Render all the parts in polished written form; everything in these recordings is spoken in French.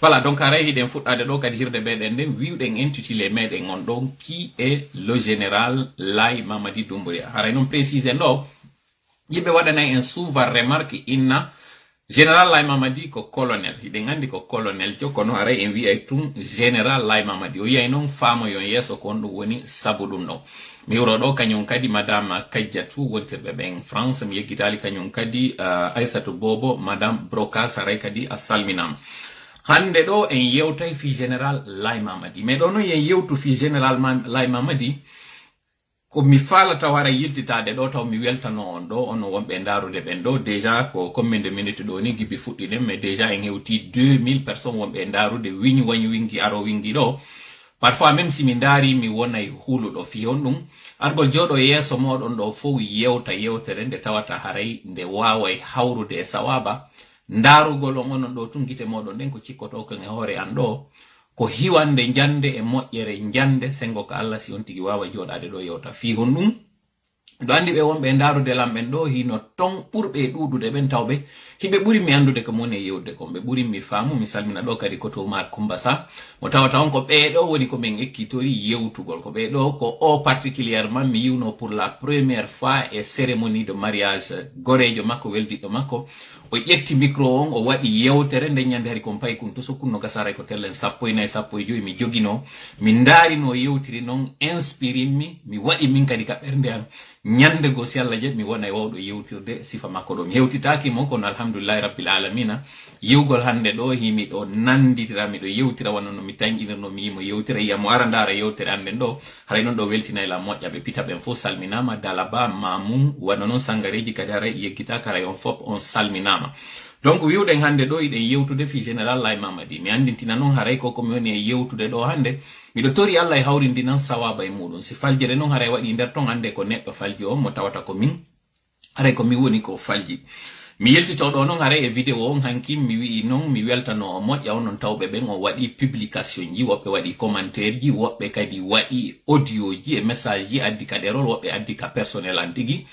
Voilà, donc aray hiɗen fuɗɗade ɗo kadi hirde meɗen nden wiwɗen intitulé meɗen on ɗon qui est le général Laye Mamadi Doumbouya. Haray noon précisen ɗo yimɓe waɗanay en souvent remarque inna général Laye Mamadi ko colonel, hiɗen andi ko colonel jo kono haray en wiyay tun général Laye Mamadi o yiyay noon faamoyon yeeso ko on ɗum woni sabu ɗum ɗo. mi wuro ɗo kañum kadi madame Kadiatou wontirɓe ɓen France mi yeggitali kañum kadi Aissatou Bobo madame Brocas haray kadi a salminama. Hande ɗo en yewtay fi général Laye Mamadi mais ɗo noon yen yewtu fi général Laye Mamadi ko mi falata wara yiltitade ɗo taw mi weltano on ɗo ono wonɓe darude ɓen ɗo déjà ko combien de minutes ɗo ni gibi fuɗɗiɗen mais déjà en hewti 2000 personnes wonɓe darude wiñi wañi wingi aro wingi ɗo parfois même si mi daari mi wonay huluɗo fi on ɗum argol joɗo yeeso moɗon ɗo fof yewta yewtere nde tawata haray nde waway hawrude e sawaba ndarugol on onon ɗo tun gite moɗon nden ko cikkoto kon e hoore an ɗo ko hiwande jande e moƴƴere jande sengo ko Allah si on tigi wawa joɗade ɗo yewta fi hon ɗum ɗo andi ɓe wonɓe darude lamɓen ɗo hino ton ɓurɓe ɗuɗude ɓen tawɓe hiɓe ɓuri mi andude ko moni e yewde kon ɓe ɓuri mi faamu mi salmina ɗo kadi ko to Mar Coumba Sa mo tawata on ko ɓeeɗo woni ko min ekkitori yewtugol ko ɓeeɗo ko o particulièrement mi yiwno pour la première fois e cérémonie de mariage gorejo makko weldiɗo makko o ƴetti micro on o waɗi yewtere nde ñande hari kon payi kun to sokkunno gasaray ko tellen 14 mi jogino mi daarino yewtiri noon inspirinmi mi waɗi min kadi ka ɓernde am ñande go si Allah jaɓi mi wona e wawɗo yewtirde sifa makko ɗo mi hewtitaki mo kono alhamdulillahi rabbil alamina yewgol hande ɗo himi ɗo nanditira miɗo yewtira wonno no mi tañƴinirno mi yimo yewtira yiyamo ara ndara yewtere anden ɗo haray noon ɗo weltinayla moƴƴa ɓe pita ɓen fof salminama Dalaba Mamoun wona noon sangareji kadi haray yeggitaka haray on fop on salminama. Donc wiwɗen hande ɗo iɗen yewtude fi général Laye Mamadi mi andintina noon haray ko komi woni e yewtude ɗo hande miɗo tori Allah e hawrindinan sawaba e muɗum si faljere noon haray waɗi nder ton hande ko neɗɗo falji o mo tawata ko min haray ko mi woni ko falji mi yeltito ɗo noon haray e vidéo on hanki mi wi'i noon mi weltano o moƴƴa onon tawɓe ɓen o waɗi publication ji woɓɓe waɗi commentaire ji woɓɓe kadi waɗi audio ji e message ji addi ka ɗerol woɓɓe addi ka personnel an tigi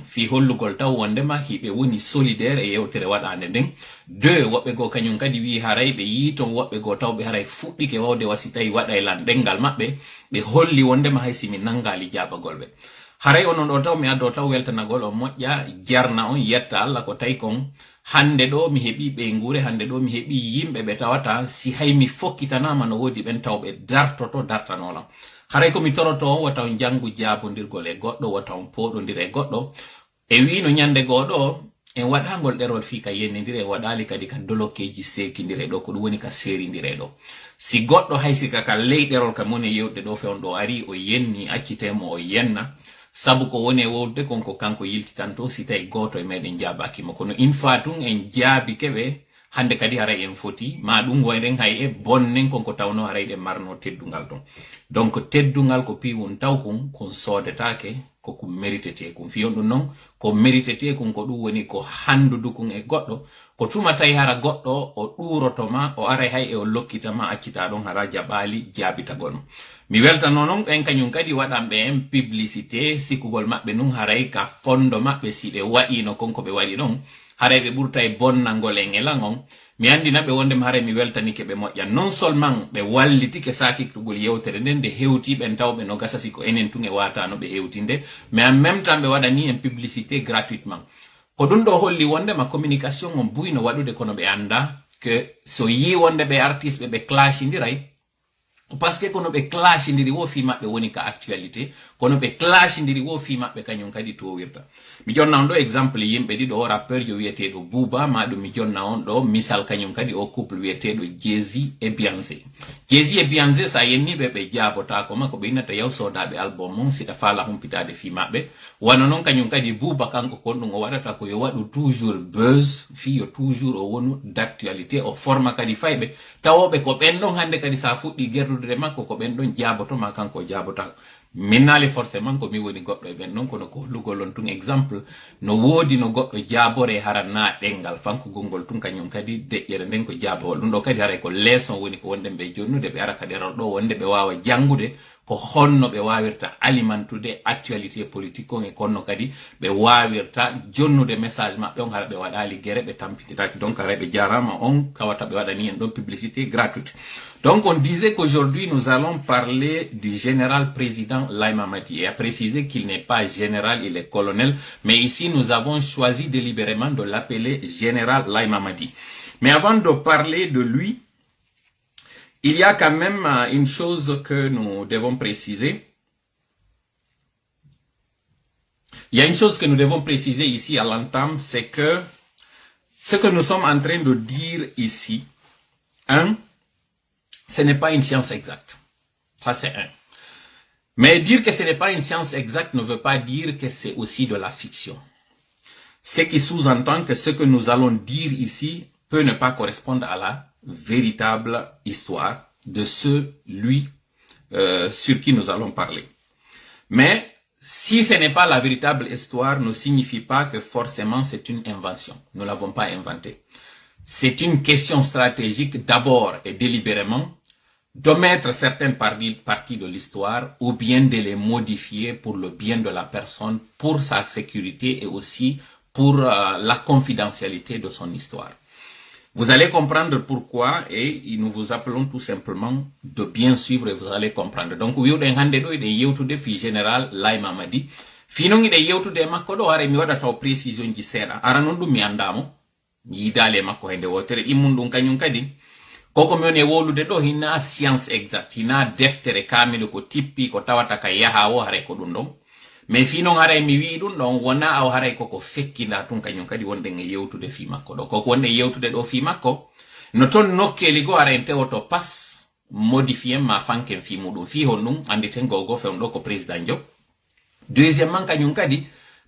fi hollugol taw wondema hiɓe woni solidaire e yewtere waɗande nden deux woɓɓe go kañum kadi wi haray ɓe yi ton woɓɓe go tawɓe haray fuɗɗike wawde wasi tawi waɗa e lanɗengal maɓɓe ɓe holli wondema hay simi nangali jabagol ɓe haray onon ɗo taw mi addo taw weltanagol o moƴƴa jarna on yetta Allah ko tawi kon hande ɗo mi heɓi ɓe nguure hande ɗo mi heɓi yimɓe ɓe tawata si hay mi fokkitanama no wodi ɓen tawɓe dartoto dartanolam haray komi toroto on wata on janngu jaabodirgol e goɗɗo wata on poɗodir e goɗɗo e wino ñande goɗo en waɗagol ɗerol fi ka yennidire en waɗali kadi ka dolokeji sekidire ɗo ko ɗum woni ka seridire ɗo si goɗɗo hay sika ka ley ɗerol kam woni yewɗe ɗo fe on ɗo ari o yenni accitemo o yenna sabu ko woni e wowde konko kanko yiltitanto si tawi goto e meɗen jabakimo kono une fois tun en jaabi keɓe hande kadi haray en foti ma ɗum woyren hay e bonnen konko tawno haray ɗe marno teddungal ton donc teddungal ko piwon taw kon sodetake koko méritete kum fiyon ɗum noon ko méritete kum ko ɗum woni ko handudu kun e goɗɗo ko tuma tawi hara goɗɗo o ɗurotoma o aray hay e o lokkitama accita ɗon hara jaɓali jaabitagol ma mi weltano noon ɓen kañum kadi waɗanɓe en publicité sikkugol maɓɓe nun haray ka fondo maɓɓe si ɓe waɗino konko ɓe waɗi ɗon haray ɓe ɓurta e bonnangol en elan on mi andina ɓe wondema haray mi weltanike ɓe moƴƴa non seulement ɓe wallitike sakiktugol yewtere nden nde hewti ɓen tawɓe no gasasi ko enen tun e watano ɓe hewtinde mais en même temps ɓe waɗani en publicité gratuitement ko ɗum ɗo holli wondema communication on buyno waɗude kono ɓe anda que so yi wonde ɓe artiste ɓe clashindiray parce que kono ɓe clashindiri wo fi maɓɓe woni ka actualité kono ɓe clashindiri wo fi maɓɓe kañum kadi to wirta mi jonna on ɗo exemple yimɓe ɗiɗo o rappeur jo wiyeteɗo Bouba maɗum mi jonna on ɗo misal kañum kadi o couple wiyeteɗo Jay-Z e Beyoncé Jay-Z e Beyoncé sa yenniɓe ɓe jabotako ma ko ɓe innata yaw sodaɓe album mum siɗa faala humpitade fi maɓɓe wano noon kañum kadi Bouba kanko kon ɗum o waɗata ko yo waɗu toujours buzz fi yo toujours o wonu d'actualité o forma kadi fayɓe tawoɓe ko ɓen ɗon hande kadi sa fuɗɗi gerdude makko ko ɓen ɗon jabotoma kanko jabotako minnali forcément ko mi woni goɗɗo e ɓen noon kono ko hollugol on tun exemple no woodi no goɗɗo jaabore hara na ɗengal fankugol ngol tun kañum kadi deƴƴere nden ko jaabowol ɗum ɗo kadi haray ko leçon woni ko wonde ɓe jonnude ɓe ara ka ɗerol ɗo wonde ɓe wawa janngude ko honno ɓe wawirta alimentude actualité politique on e konno kadi ɓe wawirta jonnude message maɓɓe on hara ɓe waɗali guere ɓe tampititaki donc hara ɓe jarama on kawata ɓe waɗani en ɗon publicité gratuite. Donc on disait qu'aujourd'hui nous allons parler du général président Laye Mamadi, et à préciser qu'il n'est pas général, il est colonel, mais ici nous avons choisi délibérément de l'appeler général Laye Mamadi. Mais avant de parler de lui, il y a quand même une chose que nous devons préciser. Il y a une chose que nous devons préciser ici à l'entame, c'est que ce que nous sommes en train de dire ici, ce n'est pas une science exacte. Ça, c'est un. Mais dire que ce n'est pas une science exacte ne veut pas dire que c'est aussi de la fiction. Ce qui sous-entend que ce que nous allons dire ici peut ne pas correspondre à la véritable histoire de celui sur qui nous allons parler. Mais si ce n'est pas la véritable histoire, ne signifie pas que forcément c'est une invention. Nous ne l'avons pas inventé. C'est une question stratégique d'abord et délibérément d'omettre certaines parties de l'histoire ou bien de les modifier pour le bien de la personne, pour sa sécurité et aussi pour la confidentialité de son histoire. Vous allez comprendre pourquoi et nous vous appelons tout simplement de bien suivre et vous allez comprendre. Donc, oui, on hande do ide yewtude fi général Laye Mamadi. Finon ide yewtude makko do hare mi wada taw précision ji seeda. Ara non dum mi andamo. Mi yidale makko hende wotere imundum kanyum kadi. Koko mi woni wolude do hina science exact. Hina deftere kamilo ko tippi ko tawata ka yaha o hare ko dum don. Mais finon haray mi wi dum don wona aw haray koko fekkinda tun kanyum kadi wonde nge yewtude fi makko do koko wonde yewtude do fi makko no ton nokkeli go haray tewoto pas modifier ma fanken fi mudum fi honnum anditen go fewm do ko président Diop. Deuxièmement kanyum kadi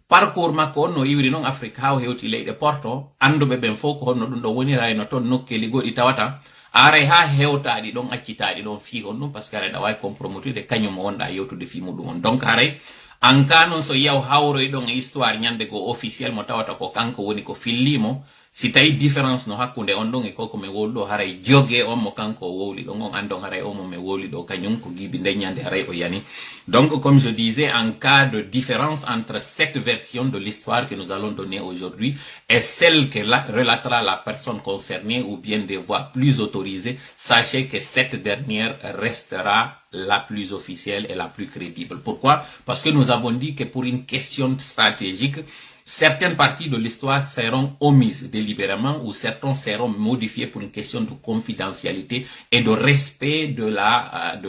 parcours makko no yiwri non Afrique haw hewti leyde Porto andube ben foko honno dum do woni ray no ton nokkeli go di tawata aray ha hewtaadi don accitaadi don fi honnum parce que aray da way compromettude kanyum wonda yewtude fi mudum donc aray Ankanon so yaw hawro e ɗon histoire nyande go officiel mo tawata ko kanko woni ko fillimo si tawi différence no hakkunde on ɗon e koko mi wowli ɗo haray jogue on mo kanko wowli ɗon on andon haray o mo mi wowli ɗo kañum ko gibi nde nyande haray o yani. Donc comme je disais, en cas de différence entre cette version de l'histoire que nous allons donner aujourd'hui et celle que relatera la personne concernée ou bien des voix plus autorisées, sachez que cette dernière restera la plus officielle et la plus crédible. Pourquoi? Parce que nous avons dit que pour une question stratégique, certaines parties de l'histoire seront omises délibérément ou certains seront modifiés pour une question de confidentialité et de respect de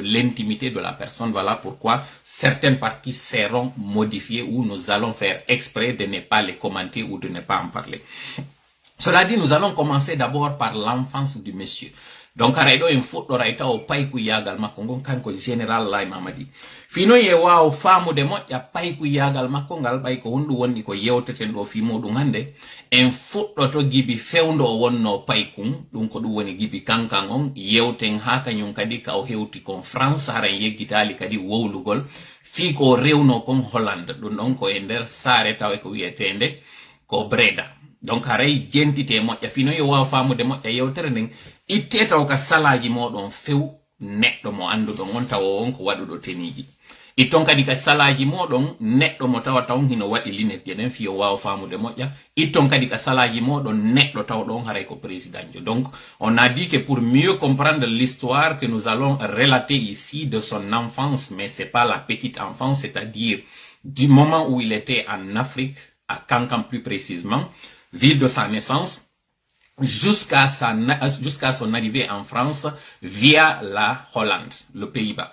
l'intimité de la personne. Voilà pourquoi certaines parties seront modifiées ou nous allons faire exprès de ne pas les commenter ou de ne pas en parler. Cela dit, nous allons commencer d'abord par l'enfance du monsieur. Donc, araydo en fuɗɗo rayta o payku yagal makko ngon kanko général Laye Mamadi. Fino ye waw famude moƴƴa payku yagal makko ngal ɓay ko honɗum wonni ko yewteten ɗo fi muɗum hande en fuɗɗoto gibi fewndo o wonno paykun ɗum ko ɗum woni gibi kankan on yewten ha kañum kadi ka o hewti kon France haran yeggitali kadi wowlugol fi ko rewno kon Hollande ɗum ɗon ko e nder saare tawe ko wiyetende ko Breda. Donc haray jentite moƴƴa fino yo waw famude moƴƴa yewtere nden itte taw ka salaji moɗon few neɗɗo mo anduɗon on tawa on ko waɗuɗo teniji itton kadi ka salaji moɗon neɗɗo mo tawata on hino waɗi linette ɗen fiyo wawa famude moƴƴa itton kadi ka salaji moɗon neɗɗo tawɗon haray ko président. Donc on a dit que pour mieux comprendre l'histoire que nous allons relater ici de son enfance, mais c'est pas la petite enfance, c'est-à-dire du moment où il était en Afrique, à Kankan plus précisément, ville de sa naissance, jusqu'à son arrivée en France via la Hollande, le Pays-Bas.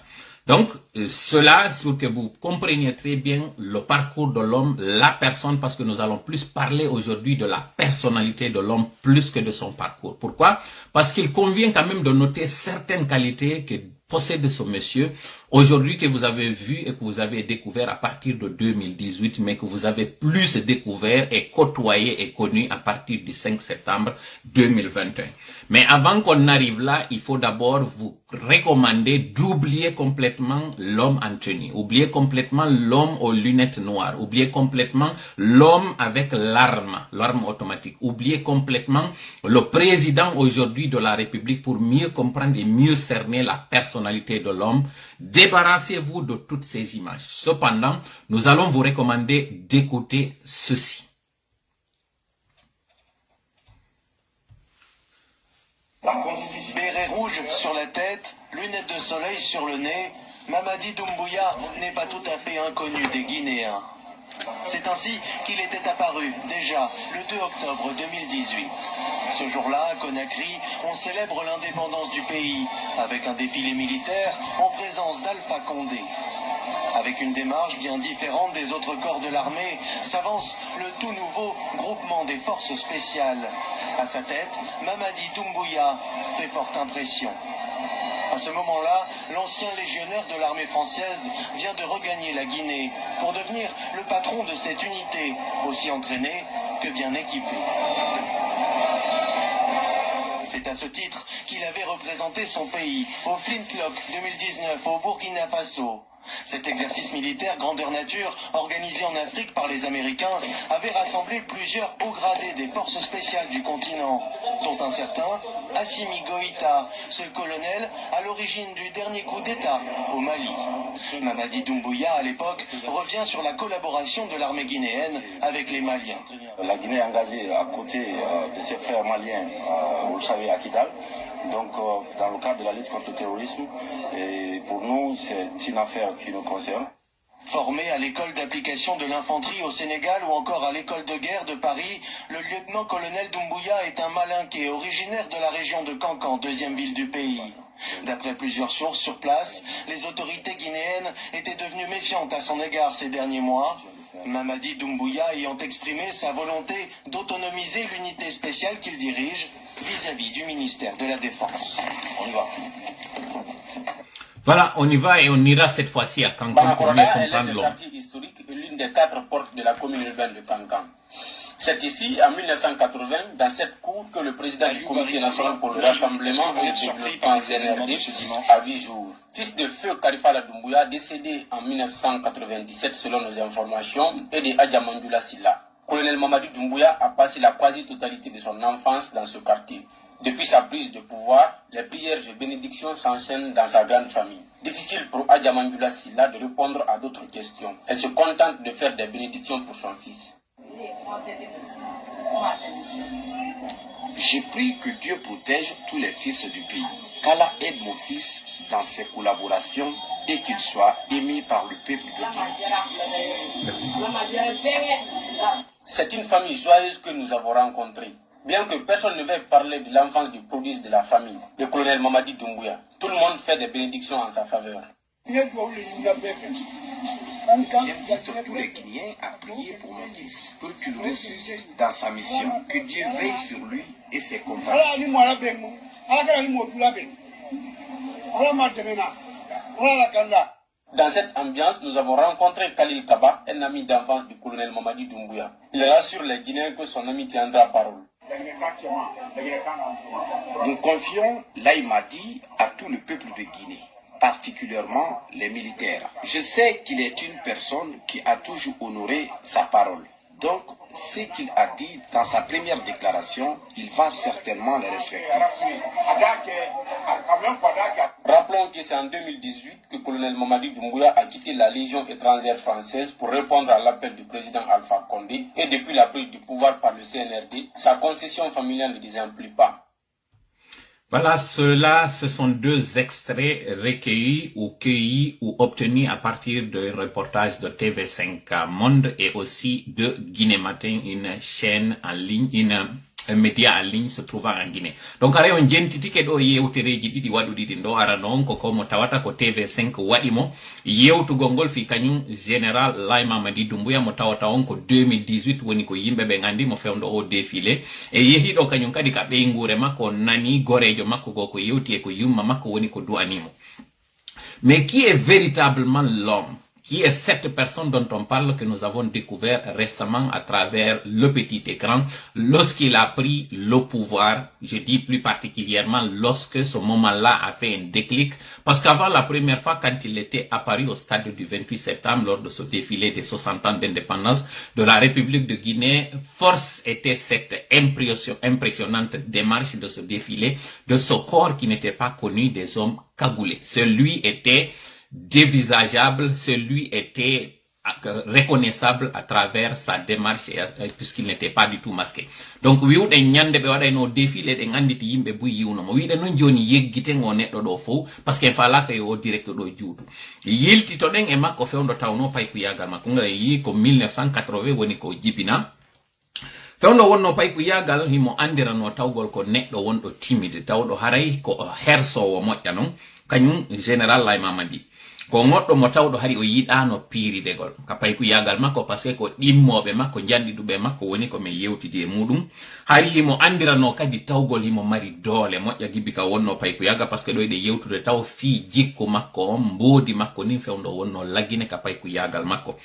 Donc, cela, c'est pour que vous compreniez très bien le parcours de l'homme, la personne, parce que nous allons plus parler aujourd'hui de la personnalité de l'homme plus que de son parcours. Pourquoi? Parce qu'il convient quand même de noter certaines qualités que possède ce monsieur, aujourd'hui que vous avez vu et que vous avez découvert à partir de 2018, mais que vous avez plus découvert et côtoyé et connu à partir du 5 septembre 2021. Mais avant qu'on arrive là, il faut d'abord vous recommander d'oublier complètement l'homme en tenue, oublier complètement l'homme aux lunettes noires, oublier complètement l'homme avec l'arme automatique, oublier complètement le président aujourd'hui de la République pour mieux comprendre et mieux cerner la personnalité de l'homme Débarrassez-vous de toutes ces images. Cependant, nous allons vous recommander d'écouter ceci. Béret rouge sur la tête, lunettes de soleil sur le nez, Mamadi Doumbouya n'est pas tout à fait inconnu des Guinéens. C'est ainsi qu'il était apparu, déjà, le 2 octobre 2018. Ce jour-là, à Conakry, on célèbre l'indépendance du pays, avec un défilé militaire en présence d'Alpha Condé. Avec une démarche bien différente des autres corps de l'armée, s'avance le tout nouveau groupement des forces spéciales. À sa tête, Mamadi Doumbouya fait forte impression. À ce moment-là, l'ancien légionnaire de l'armée française vient de regagner la Guinée pour devenir le patron de cette unité, aussi entraînée que bien équipée. C'est à ce titre qu'il avait représenté son pays au Flintlock 2019 au Burkina Faso. Cet exercice militaire grandeur nature, organisé en Afrique par les Américains, avait rassemblé plusieurs hauts gradés des forces spéciales du continent, dont un certain Assimi Goïta, ce colonel à l'origine du dernier coup d'État au Mali. Mamadi Doumbouya, à l'époque, revient sur la collaboration de l'armée guinéenne avec les Maliens. La Guinée est engagée à côté de ses frères maliens, vous le savez, à Kidal. Donc, dans le cadre de la lutte contre le terrorisme, et pour nous, c'est une affaire qui nous concerne. Formé à l'école d'application de l'infanterie au Sénégal ou encore à l'école de guerre de Paris, le lieutenant-colonel Doumbouya est un malinqué originaire de la région de Kankan, deuxième ville du pays. D'après plusieurs sources sur place, les autorités guinéennes étaient devenues méfiantes à son égard ces derniers mois. Mamadi Doumbouya ayant exprimé sa volonté d'autonomiser l'unité spéciale qu'il dirige vis-à-vis du ministère de la Défense. On y va. Voilà, on y va et on ira cette fois-ci à Kankan pour mieux comprendre l'homme. Quartier historique est l'une des 4 portes de la commune urbaine de Kankan. C'est ici, en 1980, dans cette cour, que le président du Comité national pour le rassemblement et le développement CNRD a vu jour. Fils de feu Karifala Doumbouya, décédé en 1997 selon nos informations, et de Adja Mandoula Silla. Colonel Mamadi Doumbouya a passé la quasi-totalité de son enfance dans ce quartier. Depuis sa prise de pouvoir, les prières et bénédictions s'enchaînent dans sa grande famille. Difficile pour Adja Mandoula Silla de répondre à d'autres questions. Elle se contente de faire des bénédictions pour son fils. J'ai pris que Dieu protège tous les fils du pays. Qu'Allah aide mon fils dans ses collaborations et qu'il soit aimé par le peuple de Guinée. C'est une famille joyeuse que nous avons rencontrée. Bien que personne ne veuille parler de l'enfance du prodige de la famille, le colonel Mamadi Doumbouya, tout le monde fait des bénédictions en sa faveur. J'invite tous les Guinéens à prier pour mon fils, pour qu'il réussisse dans sa mission. Que Dieu veille sur lui et ses compagnons. Dans cette ambiance, nous avons rencontré Khalil Kaba, un ami d'enfance du colonel Mamadi Doumbouya. Il rassure les Guinéens que son ami tiendra parole. Nous confions l'Aïmadi à tout le peuple de Guinée, particulièrement les militaires. Je sais qu'il est une personne qui a toujours honoré sa parole. Donc, ce qu'il a dit dans sa première déclaration, il va certainement le respecter. Rappelons que c'est en 2018 que le colonel Mamadi Doumbouya a quitté la Légion étrangère française pour répondre à l'appel du président Alpha Condé. Et depuis la prise du pouvoir par le CNRD, sa concession familiale ne désemplit pas. Voilà, ceux-là, ce sont deux extraits recueillis ou cueillis ou obtenus à partir d'un reportage de TV5 Monde et aussi de Guinée Matin, une chaîne en ligne, un média en ligne se trouvant en Guinée. Donc, are on jentiti ke do yewtereji ɗiɗi waɗuɗiɗi ndo ara noon ko mo tawata ko TV5 waɗimo yewtugo ngol fi kañum général Laye Mamadi Doumbouya mo tawata on ko 2018 woni ko yimɓe ɓe gandi mo fewndo o défilé e yehiɗo kañum kadi ka ɓeygure makko nani gorejo makko go ko yewti e ko yumma makko woni ko du'animo. Mais qui est véritablement l'homme? Qui est cette personne dont on parle que nous avons découvert récemment à travers le petit écran lorsqu'il a pris le pouvoir, je dis plus particulièrement lorsque ce moment-là a fait un déclic, parce qu'avant la première fois quand il était apparu au stade du 28 septembre lors de ce défilé des 60 ans d'indépendance de la République de Guinée, force était cette impressionnante démarche de ce défilé, de ce corps qui n'était pas connu des hommes cagoulés. Celui était dévisageable, celui était reconnaissable à travers sa démarche puisqu'il n'était pas du tout masqué. Donc wiude nyande be wada no défilé de nganditi yimbe bu yiwno mo wiide non joni yeggite ngo neddo do fo parce que fala kay o direct do juutu yilti to den e makko fewndo tawno pay ku yagal makko ngara yi ko 1980 woni ko jibina fewndo wonno pay ku yagal himo andirano tawgol ko neddo wondo timide tawdo haray ko hersowo mojja non kanyum général Laye Mamadi ko ngoddo mo tawdo hari o yidano piiridegol ka pay ku yagal makko parce que ko dimmobe makko jandidube makko woni ko me yewtidi e mudum hari himo andirano kadi tawgol himo mari doole mojja gibi ka wonno pay ku yaga parce que do de yewtude taw fi jikko makko mbodi makko ni fewndo wonno lagine ka pay ku yagal makko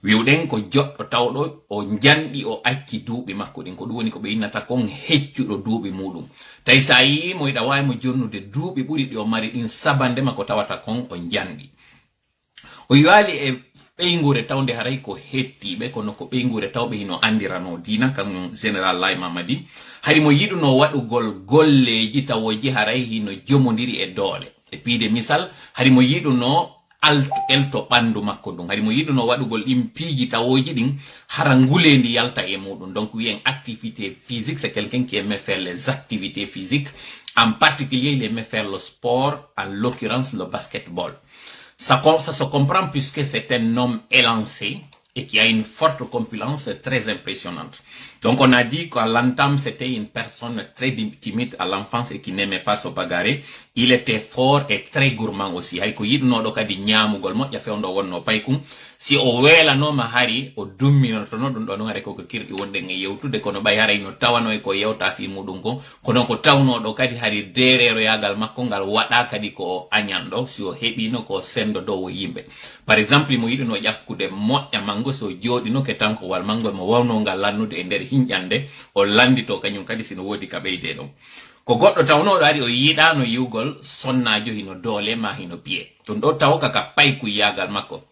wiwden ko joddo tawdo o jandi o acci duubi makko din ko dum woni ko be innata kon heccudo duubi mudum tay sa yi mo ida way mo jonnude duubi buri di o mari din sabande makko tawata kon o jandi o yali e ɓeygure tawde haray ko hettiɓe kono ko ɓeygure tawɓe hino andirano dina kam général Laye Mamadi hari mo yiɗuno waɗugol golleji tawoji haray hino jomodiri e doole e piide misal hari mo yiɗuno elto ɓandu makko ɗum hari mo yiɗuno waɗugol ɗin piiji tawoji ɗin hara ngulendi yalta e muɗum donc wiyen activité physique c'est quelqu'un qui aime faire les activités physiques en particulier il aime faire le sport en l'occurrence le basketball. Ça se comprend puisque c'est un homme élancé et qui a une forte compétence très impressionnante. Donc on a dit qu'à l'entame c'était une personne très timide à l'enfance et qui n'aimait pas se bagarrer. Il était fort et très gourmand aussi. Hayko yidno do kadi nyamugol mo ya fewndo wonno paykum si o wela no ma hari o dummino to no dum do no ngare ko kirdi wonde nge yewtude kono bay haray no tawano e ko yewta fi mudum ko kono ko tawno do kadi hari derero yagal makko ngal wada kadi ko anyando si o hebino ko sendo do yimbe. Par exemple mo yidno yakkude moƴƴa mango so jodi no ke tanko wal mango mo wawno ngal lannude e der hinjande o landito kanyum kadi sino wodi ka beyde do ko goddo tawno do ari o yidano yugol sonnajo hino doole ma hino pied ton do taw kaka pay ku yagal makko.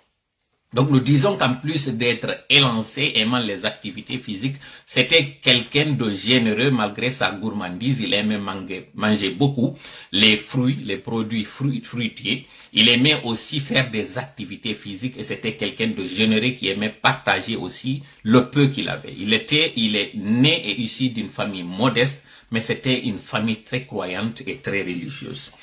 Donc nous disons qu'en plus d'être élancé aimant les activités physiques, c'était quelqu'un de généreux malgré sa gourmandise. Il aimait manger beaucoup les fruits, les produits fruitiers. Il aimait aussi faire des activités physiques et c'était quelqu'un de généreux qui aimait partager aussi le peu qu'il avait. Il est né et issu d'une famille modeste, mais c'était une famille très croyante et très religieuse.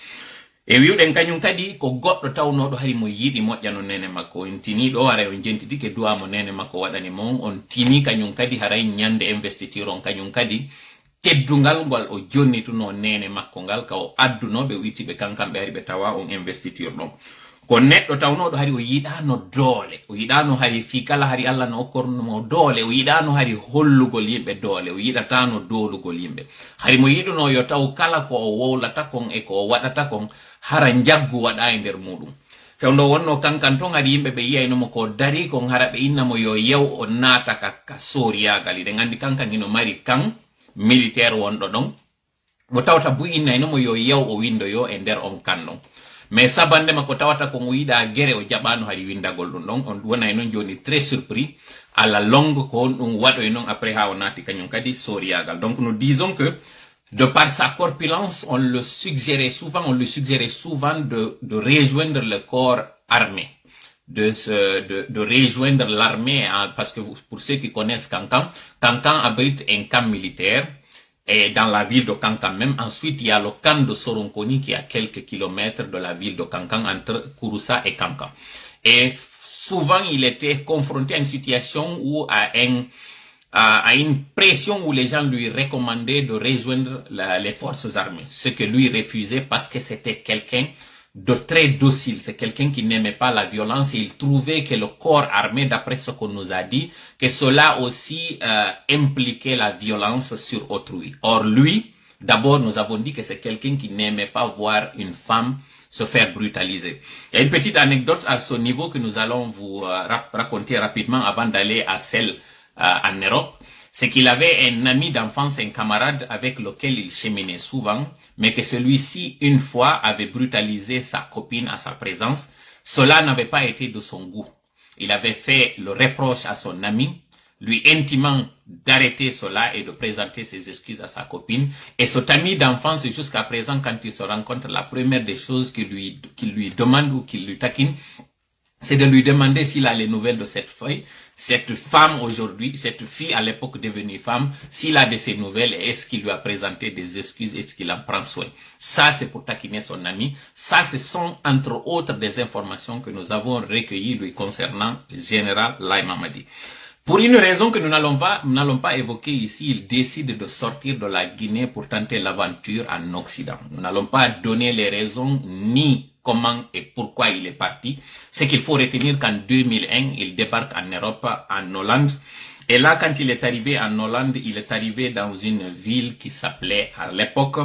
E wiwden kanyum kadi ko goddo tawnodo hari mo yidi moƴƴano nene makko en tini do ara on jentiti ke duwa mo nene makko wadani mon on tini kanyum kadi haray nyande investiture on kanyum kadi teddungal gol o jonnituno nene makko ngal ka o adduno be witibe kankambe hari be tawa on investiture don ko neddo tawnodo hari o yidano doole o yidano hari fi kala hari Allah no korno doole o yidano hari hollugol yimbe doole o yidatano doolugol yimbe hari mo yiduno yo taw kala ko o wowlata kon e ko wadata kon hara jaggu wada e der mudum fewndo wonno kankan ton ari yimbe be yiyayno mo ko dari kon hara be inna mo yo yew o nata ka soriya gali de ngandi kankan hino mari kan militaire wondo don mo tawta bu inna no mo yo yew o windo yo e der on kanno mais sabande mako tawata ko wiida gere o jabano hari windagol dum don on wona non joni très surpris à la longue ko on wado non après ha on nati kanyum kadi soriyagal. Donc nous disons que de par sa corpulence on lui suggérait souvent de rejoindre le corps armé, de rejoindre l'armée, parce que pour ceux qui connaissent Kankan abrite un camp militaire et dans la ville de Kankan même. Ensuite, il y a le camp de Soronkoni qui est à quelques kilomètres de la ville de Kankan, entre Kouroussa et Kankan. Et souvent, il était confronté à une situation où à une pression où les gens lui recommandaient de rejoindre les forces armées. Ce que lui refusait parce que c'était quelqu'un de très docile. C'est quelqu'un qui n'aimait pas la violence et il trouvait que le corps armé, d'après ce qu'on nous a dit, que cela aussi impliquait la violence sur autrui. Or lui, d'abord nous avons dit que c'est quelqu'un qui n'aimait pas voir une femme se faire brutaliser. Il y a une petite anecdote à ce niveau que nous allons vous raconter rapidement avant d'aller à celle en Europe. C'est qu'il avait un ami d'enfance, un camarade avec lequel il cheminait souvent, mais que celui-ci, une fois, avait brutalisé sa copine à sa présence. Cela n'avait pas été de son goût. Il avait fait le reproche à son ami. lui intimant d'arrêter cela et de présenter ses excuses à sa copine. Et cet ami d'enfance, jusqu'à présent, quand il se rencontre, la première des choses qu'il lui demande ou qu'il lui taquine, c'est de lui demander s'il a les nouvelles de cette femme aujourd'hui, cette fille à l'époque devenue femme, s'il a de ses nouvelles et est-ce qu'il lui a présenté des excuses, est-ce qu'il en prend soin. Ça, c'est pour taquiner son ami. Ça, ce sont entre autres des informations que nous avons recueillies lui concernant le général Laye Mamadi. Pour une raison que nous n'allons pas évoquer ici, il décide de sortir de la Guinée pour tenter l'aventure en Occident. Nous n'allons pas donner les raisons ni comment et pourquoi il est parti. C'est qu'il faut retenir qu'en 2001, il débarque en Europe, en Hollande. Et là, quand il est arrivé en Hollande, il est arrivé dans une ville qui s'appelait à l'époque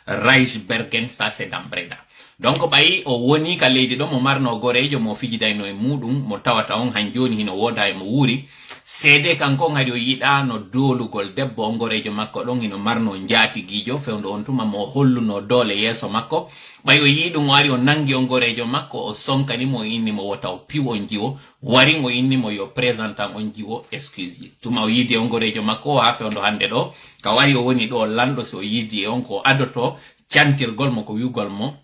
Rijsbergen, ça c'est dans Breda. Donc, bayi o woni ka leydi do mo marno gorejo mo fijidayno e mudum mo tawata on hanjoni hino woda e mo wuri seede kanko ngari o yida no dolugol debbo on gorejo makko don hino marno njaati gijo fewndo on tuma mo holluno dole yeso makko bayi o yidum wari o nangi on gorejo makko o sonkani mo inni mo wota o piwo on jiwo wari mo inni mo yo présentant on jiwo excuse tuma o yidi on gorejo makko ha fewndo hande do ka wari o woni do lando so yidi on ko adoto cantirgol mo ko wiugol mo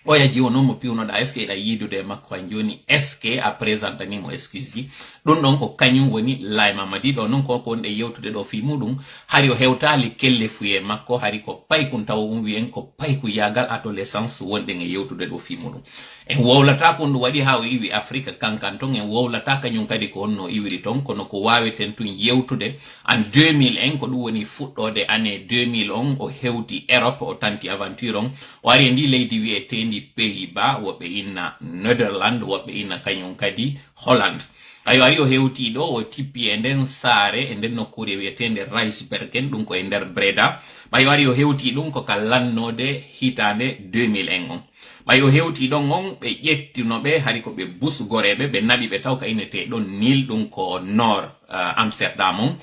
oya jiwo no mo piwno da eske da yidude makko joni eske a présentani mo excuse don don ko kanyum woni Laye Mamadi do non ko konde yewtude do fi mudum hari o hewtali kelle fuye makko hari ko paykun taw wi'en ko payku yagal adolescence wonde nge yewtude do fi mudum en wowlata ko ndu wadi ha o iwi Afrique kankan ton en wowlata kanyum kadi ko onno iwiri ton kono ko waweten tun yewtude en 2001 ko dum woni fuddode année 2000 on o hewti Europe o tanti aventure on o ari ndi leydi wi'ete Pays-Bas woɓe inna Netherlands woɓe inna kañum kadi Holland ayo ari o hewti ɗo o tippi e nden saare e nden nokkure wiyetende Rijsbergen ɗum ko e nder Breda ɓayo ari o hewti ɗum ko ka lannode hitande 2001 on ɓayo hewti ɗon on ɓe ƴettino ɓe hari ko ɓe bus goreɓe ɓe naɓi ɓe taw ka inete ɗon Nil ɗum ko nord Amsterdam on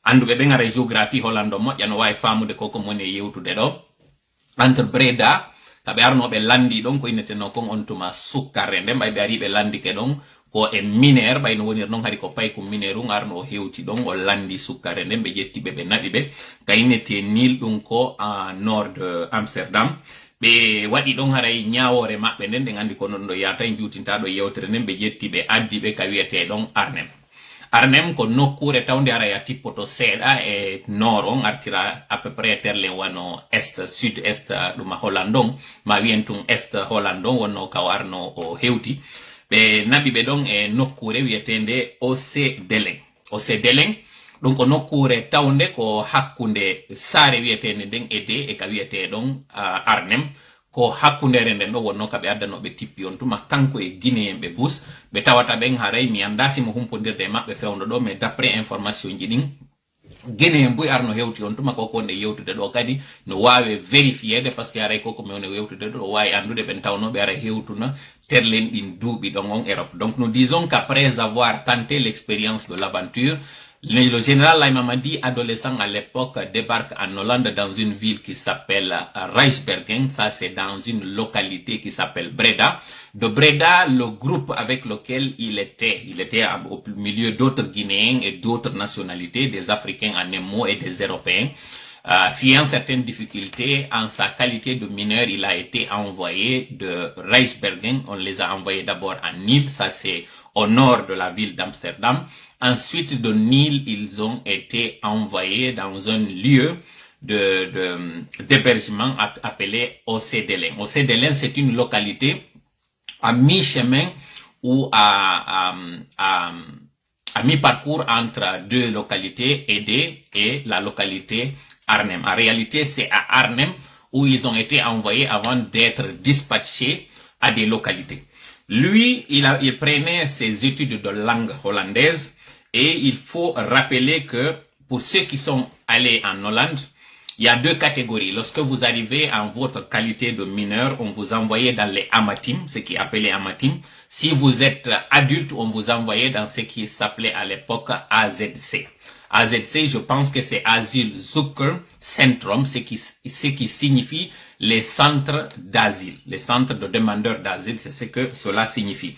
anduɓe ɓe ngara géographie Hollande o moƴƴa no wawi famude koko moni e yewtude ɗo entre Breda kaɓe arnoɓe landi ɗon ko inneteno kon on tuma sukkare nden ɓay ɓe ari ɓe landike ɗon ko e miniére ɓayno wonir ɗon hari ko payko miniére um arno o hewti ɗon o landi sukkare nden ɓe ƴettiɓe ɓe naɓi ɓe ka innete Nil ɗum ko nord de Amsterdam ɓe waɗi ɗon haray ñawore maɓɓe nden ɗen andi ko non ɗo yata juutintaɗo yewtere nden ɓe ƴetti ɓe addi ɓe ka wiyete ɗon Arnhem ko nokkure tawde ara ya tippoto seeɗa e nord on artira à peu près terlen wano est sud est ɗum Hollande on ma wiyen tun est Hollande on wonno kaw arno o hewti ɓe naɓi ɓe ɗon e nokkure wiyetende Océdeleng ɗum ko nokkure tawde ko hakkunde saare wiyetende nden e ka wiyete ɗon Arnhem ko hakkundere nden ɗo wonno ka ɓe addanoɓe tippi on tuma kanko e Guinéen ɓe bus ɓe tawata ɓen haray mi anda simo humpodirde e maɓɓe fewno ɗo mais d'après information ji ɗin Guinéen buy arno hewti on tuma koko nde yewtude ɗo kadi no wawe vérifiede par ce que haray koko mi one yewtude ɗo wawi andude ɓen tawnoɓe ara hewtuna terlen ɗin duuɓi ɗon on Europe donc nous disons qu'après avoir tenté l'expérience de l'aventure le général Laye Mamadi, adolescent à l'époque, débarque en Hollande dans une ville qui s'appelle Rijsbergen. Ça, c'est dans une localité qui s'appelle Breda. De Breda, le groupe avec lequel il était au milieu d'autres Guinéens et d'autres nationalités, des Africains en un mot et des Européens. Fiant certaines difficultés, en sa qualité de mineur, il a été envoyé de Rijsbergen. On les a envoyés d'abord à Nil, ça c'est au nord de la ville d'Amsterdam. Ensuite, de Nil, ils ont été envoyés dans un lieu d'hébergement appelé Océdeleng. Océdeleng, c'est une localité à mi-chemin ou à mi-parcours entre deux localités, Édé et la localité Arnhem. En réalité, c'est à Arnhem où ils ont été envoyés avant d'être dispatchés à des localités. Lui, il prenait ses études de langue hollandaise et il faut rappeler que pour ceux qui sont allés en Hollande, il y a deux catégories. Lorsque vous arrivez en votre qualité de mineur, on vous envoyait dans les Amatim, ce qui est appelé Amatim. Si vous êtes adulte, on vous envoyait dans ce qui s'appelait à l'époque AZC. AZC, je pense que c'est Asylzoekerscentrum, ce qui signifie les centres d'asile. Les centres de demandeurs d'asile, c'est ce que cela signifie.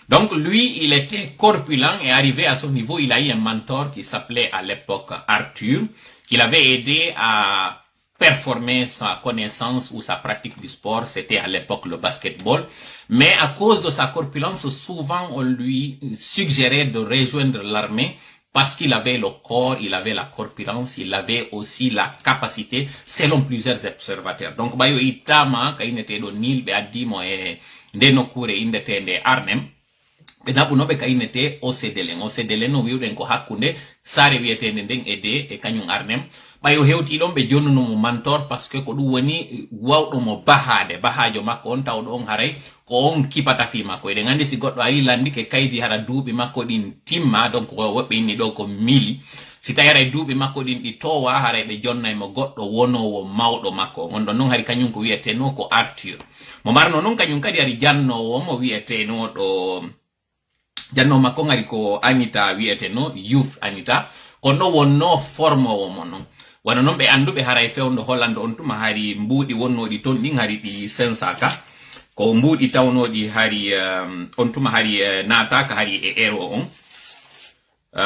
Donc lui, il était corpulent et arrivé à son niveau, il a eu un mentor qui s'appelait à l'époque Arthur, qui l'avait aidé à performer sa connaissance ou sa pratique du sport. C'était à l'époque le basketball. Mais à cause de sa corpulence, souvent on lui suggérait de rejoindre l'armée parce qu'il avait le corps, il avait la corpulence, il avait aussi la capacité, selon plusieurs observateurs. Donc, bayo itama, ka inete do nil be adimo e ndeno kure indete nde Arnhem. Ɓe naɓunoɓe kayinete o sedelen no wiwɗen ko hakkunde saare wiyetende nden ede e kañum Arnhem ɓayo hewtiɗon ɓe jonnunomo mentor par ce que ko ɗum woni wawɗomo bahajo makko on tawɗo on haray ko on kipata fi makko eɗen andi si goɗɗo ari landike kaydi hara duuɓi makko ɗin timma donc woɓɓe inni ɗo ko mili si tawi haray duuɓi makko ɗin ɗi towa haray ɓe jonnaymo goɗɗo wonowo mawɗo makko on ɗon noon hari kañum ko wiyeteno ko Arthur mo marno noon kañum kadi ari jannowo mo wiyeteno ɗo janno makko ngari ko Anita wiyeteno Youth Anita kono wonno formowo mo non wana non ɓe anduɓe haray fewndo Hollande on tuma hari mbuuɗi wonnoɗi ton ɗin hari ɗi sensaka ko mbuuɗi tawnoɗi hari on tuma hari nataka hari e ero on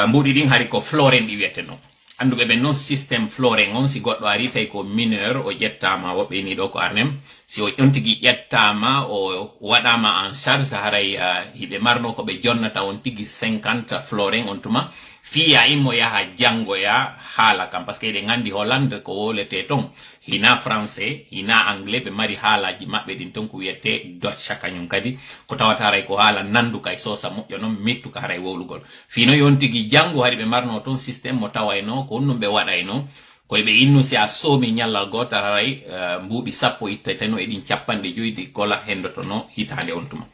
mbuuɗi ɗin hari ko Floren ɗi wiyeteno anduɓe ɓe non système Floren on si goɗɗo ari tawi ko mineur o ƴettama woɓɓe ni ɗo ko Arnhem si o on tigui ƴettama o waɗama en charge haray hiɓe marno ko ɓe jonnata on tigui 50 Floren on tuma fiya immo yaha janggoya haala kam par ce que eɗen gandi Hollande ko wolete ton hina français hina anglais ɓe mari haalaji maɓɓe ɗin ton ko wiyete Dutch kañum kadi ko tawata haray ko haala nanduka e sosa moƴƴo noon mettuka haray wowlugol fino yon tigui janggo hari ɓe marno ton systéme mo tawayno ko honno ɓe waɗayno koye ɓe innu si a soomi ñallal gotal haray mbuuɗi sappo itteteno e ɗin capanɗe joyi ɗi gola hendotono hitande on tuma.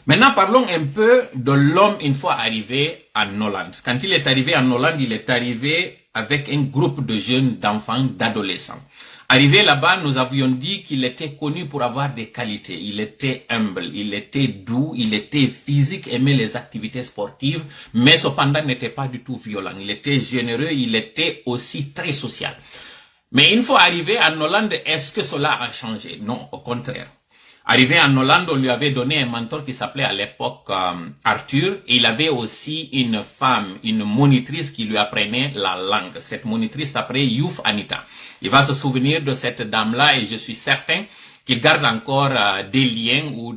Maintenant, parlons un peu de l'homme une fois arrivé en Hollande. Quand il est arrivé en Hollande, il est arrivé avec un groupe de jeunes, d'enfants, d'adolescents. Arrivé là-bas, nous avions dit qu'il était connu pour avoir des qualités. Il était humble, il était doux, il était physique, aimait les activités sportives, mais cependant n'était pas du tout violent. Il était généreux, il était aussi très social. Mais une fois arrivé en Hollande, est-ce que cela a changé? Non, au contraire. Arrivé en Hollande, on lui avait donné un mentor qui s'appelait à l'époque Arthur. Et il avait aussi une femme, une monitrice qui lui apprenait la langue. Cette monitrice s'appelait Youth Anita. Il va se souvenir de cette dame-là et je suis certain qu'il garde encore des liens ou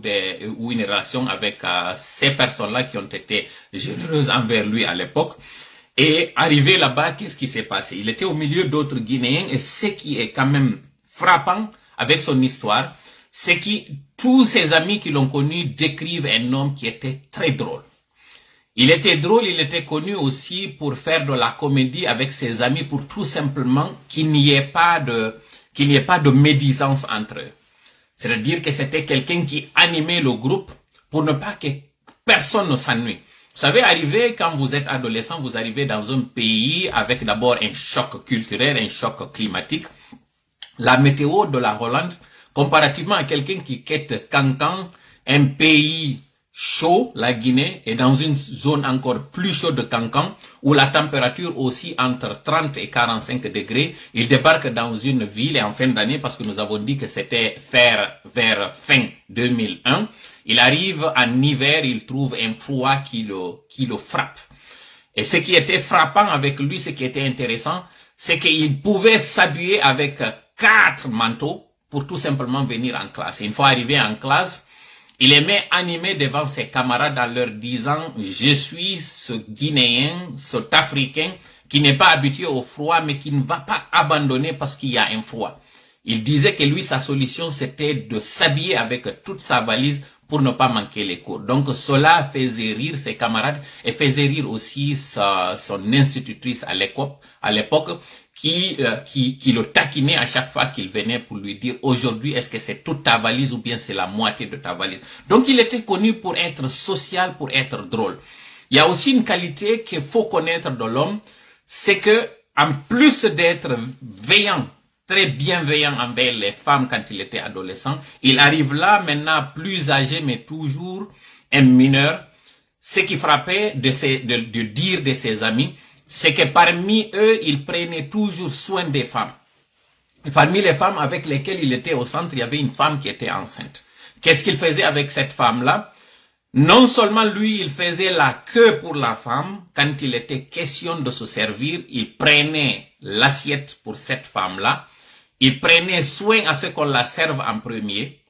une relation avec ces personnes-là qui ont été généreuses envers lui à l'époque. Et arrivé là-bas, qu'est-ce qui s'est passé? Il était au milieu d'autres Guinéens et ce qui est quand même frappant avec son histoire, c'est que tous ses amis qui l'ont connu décrivent un homme qui était très drôle. Il était drôle, il était connu aussi pour faire de la comédie avec ses amis pour tout simplement qu'il n'y ait pas de médisance entre eux. C'est-à-dire que c'était quelqu'un qui animait le groupe pour ne pas que personne ne s'ennuie. Vous savez, quand vous êtes adolescent, vous arrivez dans un pays avec d'abord un choc culturel, un choc climatique. La météo de la Hollande, comparativement à quelqu'un qui quitte Cancan, un pays chaud, la Guinée, et dans une zone encore plus chaude de Cancan, où la température aussi entre 30 et 45 degrés, il débarque dans une ville et en fin d'année, parce que nous avons dit que c'était vers fin 2001, il arrive en hiver, il trouve un froid qui le frappe. Et ce qui était frappant avec lui, ce qui était intéressant, c'est qu'il pouvait s'habiller avec 4 manteaux, pour tout simplement venir en classe. Et une fois arrivé en classe, il aimait animer devant ses camarades en leur disant « Je suis ce Guinéen, cet Africain qui n'est pas habitué au froid mais qui ne va pas abandonner parce qu'il y a un froid. » Il disait que lui, sa solution, c'était de s'habiller avec toute sa valise pour ne pas manquer les cours. Donc cela faisait rire ses camarades et faisait rire aussi son institutrice à l'époque qui le taquinait à chaque fois qu'il venait pour lui dire aujourd'hui est-ce que c'est toute ta valise ou bien c'est la moitié de ta valise. Donc il était connu pour être social, pour être drôle. Il y a aussi une qualité qu'il faut connaître de l'homme, c'est que en plus d'être veillant, très bienveillant envers les femmes quand il était adolescent, il arrive là maintenant plus âgé mais toujours un mineur. Ce qui frappait de dire de ses amis, c'est que parmi eux, il prenait toujours soin des femmes. Et parmi les femmes avec lesquelles il était au centre, il y avait une femme qui était enceinte. Qu'est-ce qu'il faisait avec cette femme-là? Non seulement lui, il faisait la queue pour la femme, quand il était question de se servir, il prenait l'assiette pour cette femme-là, il prenait soin à ce qu'on la serve en premier,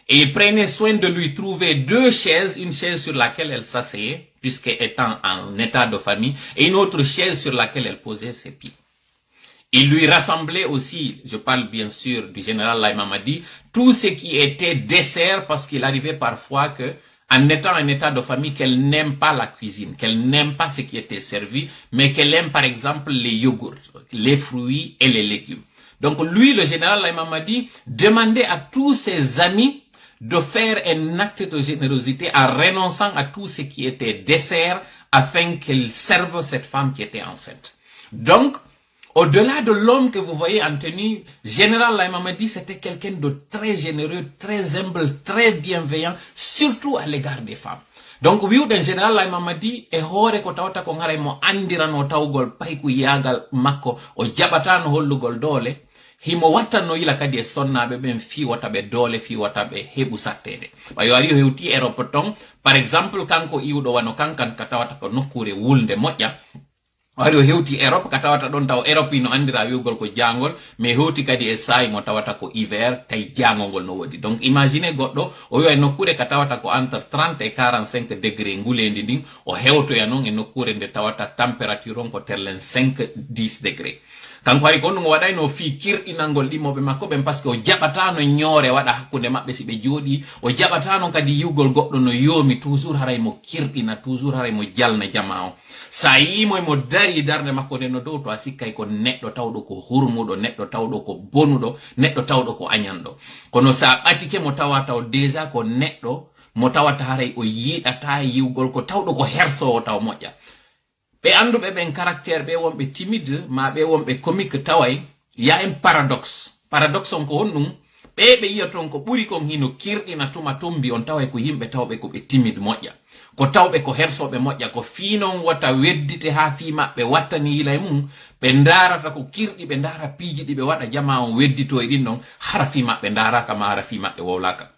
et il prenait soin de lui trouver 2 chaises, une chaise sur laquelle elle s'asseyait, puisqu'étant en état de famille, et une autre chaise sur laquelle elle posait ses pieds. Il lui rassemblait aussi, je parle bien sûr du général Laye Mamadi, tout ce qui était dessert, parce qu'il arrivait parfois que, en étant en état de famille, qu'elle n'aime pas la cuisine, qu'elle n'aime pas ce qui était servi, mais qu'elle aime par exemple les yogourts, les fruits et les légumes. Donc lui, le général Laye Mamadi, demandait à tous ses amis de faire un acte de générosité en renonçant à tout ce qui était dessert afin qu'il serve cette femme qui était enceinte. Donc, au-delà de l'homme que vous voyez en tenue, général Laye Mamadi, c'était quelqu'un de très généreux, très humble, très bienveillant, surtout à l'égard des femmes. Donc, wiuɗen général Laye Mamadi e hoore ko tawata ko ngara mo andirano tawgol payku yagal makko o jaɓatano hollugol doole, himo wattanno yila kadi e sonnaɓe ɓen fiwata ɓe doole, fiwata ɓe heɓu sattede. ɓayo ari o hewti Europe ton, par exemple kanko iwɗo wano kankan ka tawata ko nokkure wulde moƴƴa, ari o hewti Europe ka tawata ɗon taw Europe no andira wiwgol ko jangol, mais hewti kadi e sayi mo tawata ko hiver tawi jangol ngol no wodi. Donc imaginez goɗɗo o wiwa e nokkure ka tawata ko entre 30 et 45 degré ngulendi ndin, o hewtoya noon e nokkure nde tawata température on ko terlen 5-10 degré. kanko hari kon no waɗayno fi kirɗinalngol ɗimmoɓe makko ɓen par ce que o jaɓatano ñoore waɗa hakkunde maɓɓe si ɓe jooɗi, o jaɓatano kadi yiwgol goɗɗo no yoomi, toujours haray mo kirɗina, toujours haray mo jalna jama o. sa yimo mo dari darde makko nde no dow, to a sikkay ko neɗɗo tawɗo ko hurmuɗo, neɗɗo tawɗo ko bonuɗo, neɗɗo tawɗo ko añanɗo. kono sa ɓatike mo tawa taw déjà ko neɗɗo mo tawata haray o yiɗata yiwgol ko tawɗo ko hersowo taw moƴƴa. ɓe anduɓe ɓen caractère ɓe wonɓe timide ma ɓe wonɓe comique taway ya en paradoxe on ko honɗum ɓe ɓe yiya ton ko ɓuri kon hino kirɗina tuma tombi on taway ko yimɓe tawɓe ko ɓe timide moƴƴa, ko tawɓe ko hersoɓe moƴƴa, ko finon wata weddite ha fi maɓɓe wattani yila e mum, ɓe darata ko kirɗi, ɓe dara piiji ɗi ɓe waɗa jama on weddito e ɗin ɗon, hara fi maɓɓe daraka ma hara fi maɓɓe wowlaka.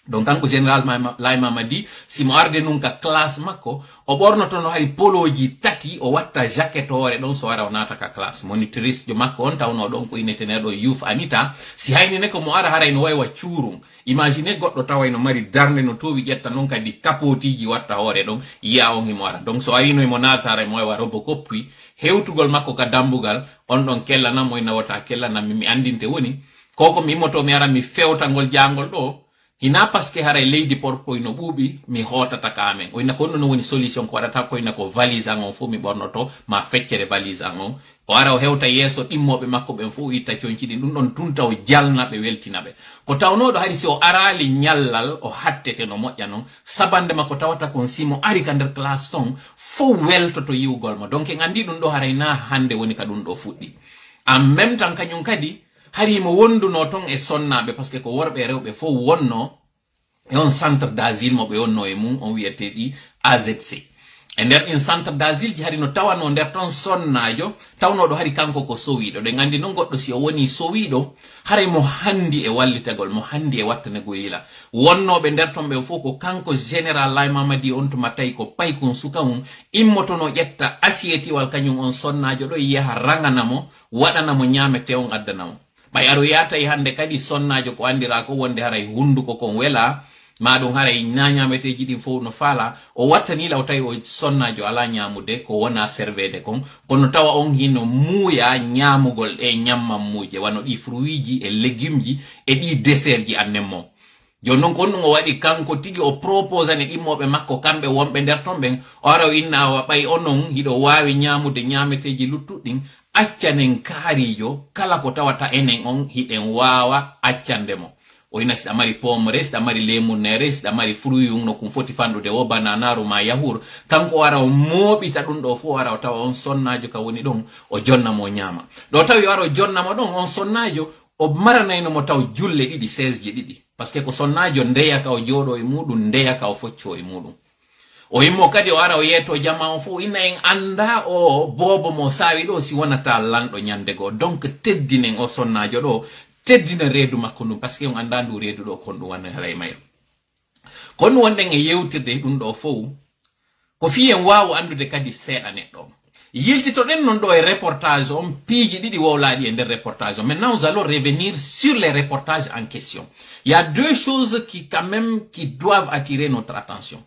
donc kanko général Laye Mamadi simo arde nun ka classe makko o ɓornoto no hari poloji tati, o watta jacket hoore ɗon so wara o nata ka classe. monitrice jo makko on tawno ɗon ko inneteneɗo Youth Anita, si haynine ko mo ara haray no waywa cuurum. imagine goɗɗo taway no mari darde no towi ƴetta noon kadi capotiji watta hoore ɗon, yiya on himo ara. donc so ayino mo nata haray mo waywa robocop puy hewtugol makko ka dambugal on ɗon kellanam ina wota kellanam mi andinte woni koko mi immoto mi ara mi fewtangol jangol ɗo hina parce que haray leydi porpoy no ɓuuɓi mi hotata ka amen. oyna ko no woni solution ko waɗata koyna ko valise an on fu mi ɓornoto ma feccere valise an on, o ara o hewta yeeso ɗimmoɓe makko ɓen fu itta coñciɗi ɗum ɗon tunta o jalna ɓe weltinaɓe. ko tawnoɗo hari si o arali ñallal o hattete no moƴƴa noon, sabande makko tawata kon simo ari ka nder classe ton fo weltoto yiwgol mo. donc en andi ɗum ɗo haray na hande woni ka ɗum ɗo fuɗɗi. en même temps kañum kadi hari mo wonduno ton e sonnaɓe, par ce que ko worɓe rewɓe fof wonno e on centre d'asile mo ɓe wonno e mum, on wiyeteɗi AZC. e nder ɗin centre d'asile ji hari no tawano nder ton sonnajo tawnoɗo hari kanko ko sowiɗo. ɗe gandi noon goɗɗo si o woni sowiɗo haray mo handi e wallitagol, mo handi e wattanego yila. wonnoɓe nder ton ɓe fof ko kanko général Laye Mamadi on tuma tawi ko paykun suka mum immotono ƴetta assietiwal kañum on sonnajo ɗo yaha raganamo waɗanamo ñamete on addanamo. ɓay aro yatayi hande kadi sonnajo ko andira ko wonde haray hunduko kon wela maɗum haray ñañameteji ɗin fof no faala, o wattani law tawi o sonnajo ala ñamude ko wona servede kon, kono tawa on hino muuya ñamugol ɗe ñammamuje wano ɗi fruit ji e légume ji e ɗi dessert ji annemmo. joni noon ko ɗum o waɗi kanko tigi o proposane ɗimmoɓe makko kamɓe wonɓe nder ton ɓen, o ara o inna awa ɓay onon hiɗo wawi ñamude ñameteji luttuɗɗin, accanen kaarijo kala ko tawata enen on hiɗen wawa accandemo. o ina siɗa mari pomre, siɗa mari lemunere, siɗa mari fruit no kum foti fandude o bananaru ma yahur, kanko o ara o moɓita ɗum ɗo fo ara o tawa on sonnajo ka woni ɗon o jonnamo ñama. ɗo tawi o ara o jonnamo ɗon on sonnajo o maranaynomo taw julle ɗiɗi 16 ji ɗiɗi, par ce que ko sonnajo ndeya ka o jooɗo e muɗum, ndeya ka o focco e muɗum. o yimmo kadi o ara o yeeto jama on fof ina en anda o boobo mo sawi ɗo si wonata lanɗo ñande goo. donc teddinen o sonnajo ɗo, teddina reedu makko ndum, par ce que on anda ndu reedu ɗo kon ɗum wona haray mayro. kono wonde e yewtirde dum do fow ko fiyen waawu andude kadi seeda neddo yiltito den non do e reportage on piiji didi wowlaadi e der reportage. Maintenant nous allons revenir sur les reportages en question. Il y a deux choses qui quand même qui doivent attirer notre attention.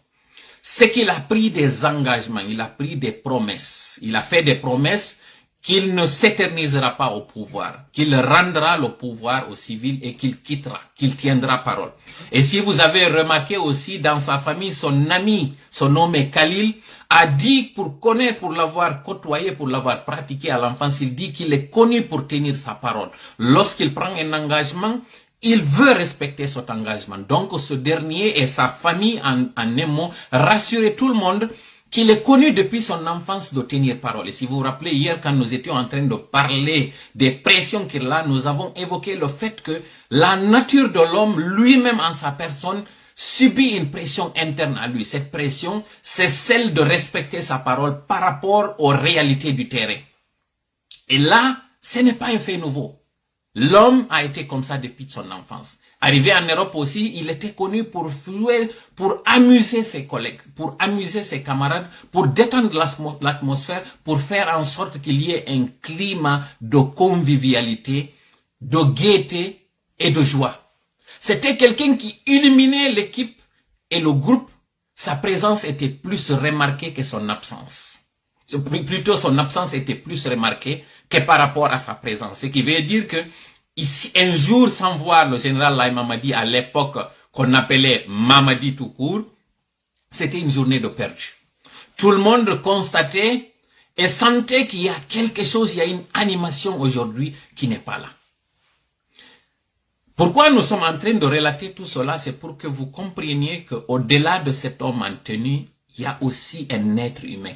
C'est qu'il a pris des engagements, il a pris des promesses. Il a fait des promesses qu'il ne s'éternisera pas au pouvoir, qu'il rendra le pouvoir aux civils et qu'il quittera, qu'il tiendra parole. Et si vous avez remarqué aussi dans sa famille, son ami, son nommé Khalil, a dit pour connaître, pour l'avoir côtoyé, pour l'avoir pratiqué à l'enfance, il dit qu'il est connu pour tenir sa parole. Lorsqu'il prend un engagement, il veut respecter cet engagement. Donc ce dernier et sa famille, en un mot, rassurer tout le monde qu'il est connu depuis son enfance de tenir parole. Et si vous vous rappelez, hier, quand nous étions en train de parler des pressions qu'il a, nous avons évoqué le fait que la nature de l'homme, lui-même en sa personne, subit une pression interne à lui. Cette pression, c'est celle de respecter sa parole par rapport aux réalités du terrain. Et là, ce n'est pas un fait nouveau. L'homme a été comme ça depuis son enfance. Arrivé en Europe aussi, il était connu pour jouer, pour amuser ses collègues, pour amuser ses camarades, pour détendre l'atmosphère, pour faire en sorte qu'il y ait un climat de convivialité, de gaieté et de joie. C'était quelqu'un qui illuminait l'équipe et le groupe. Sa présence était plus remarquée que son absence. Plutôt, son absence était plus remarquée que par rapport à sa présence. Ce qui veut dire que ici, un jour, sans voir le général Laye Mamadi à l'époque qu'on appelait Mamadi tout court, c'était une journée de perdu. Tout le monde constatait et sentait qu'il y a quelque chose, il y a une animation aujourd'hui qui n'est pas là. Pourquoi nous sommes en train de relater tout cela? C'est pour que vous compreniez qu'au-delà de cet homme en tenue, il y a aussi un être humain.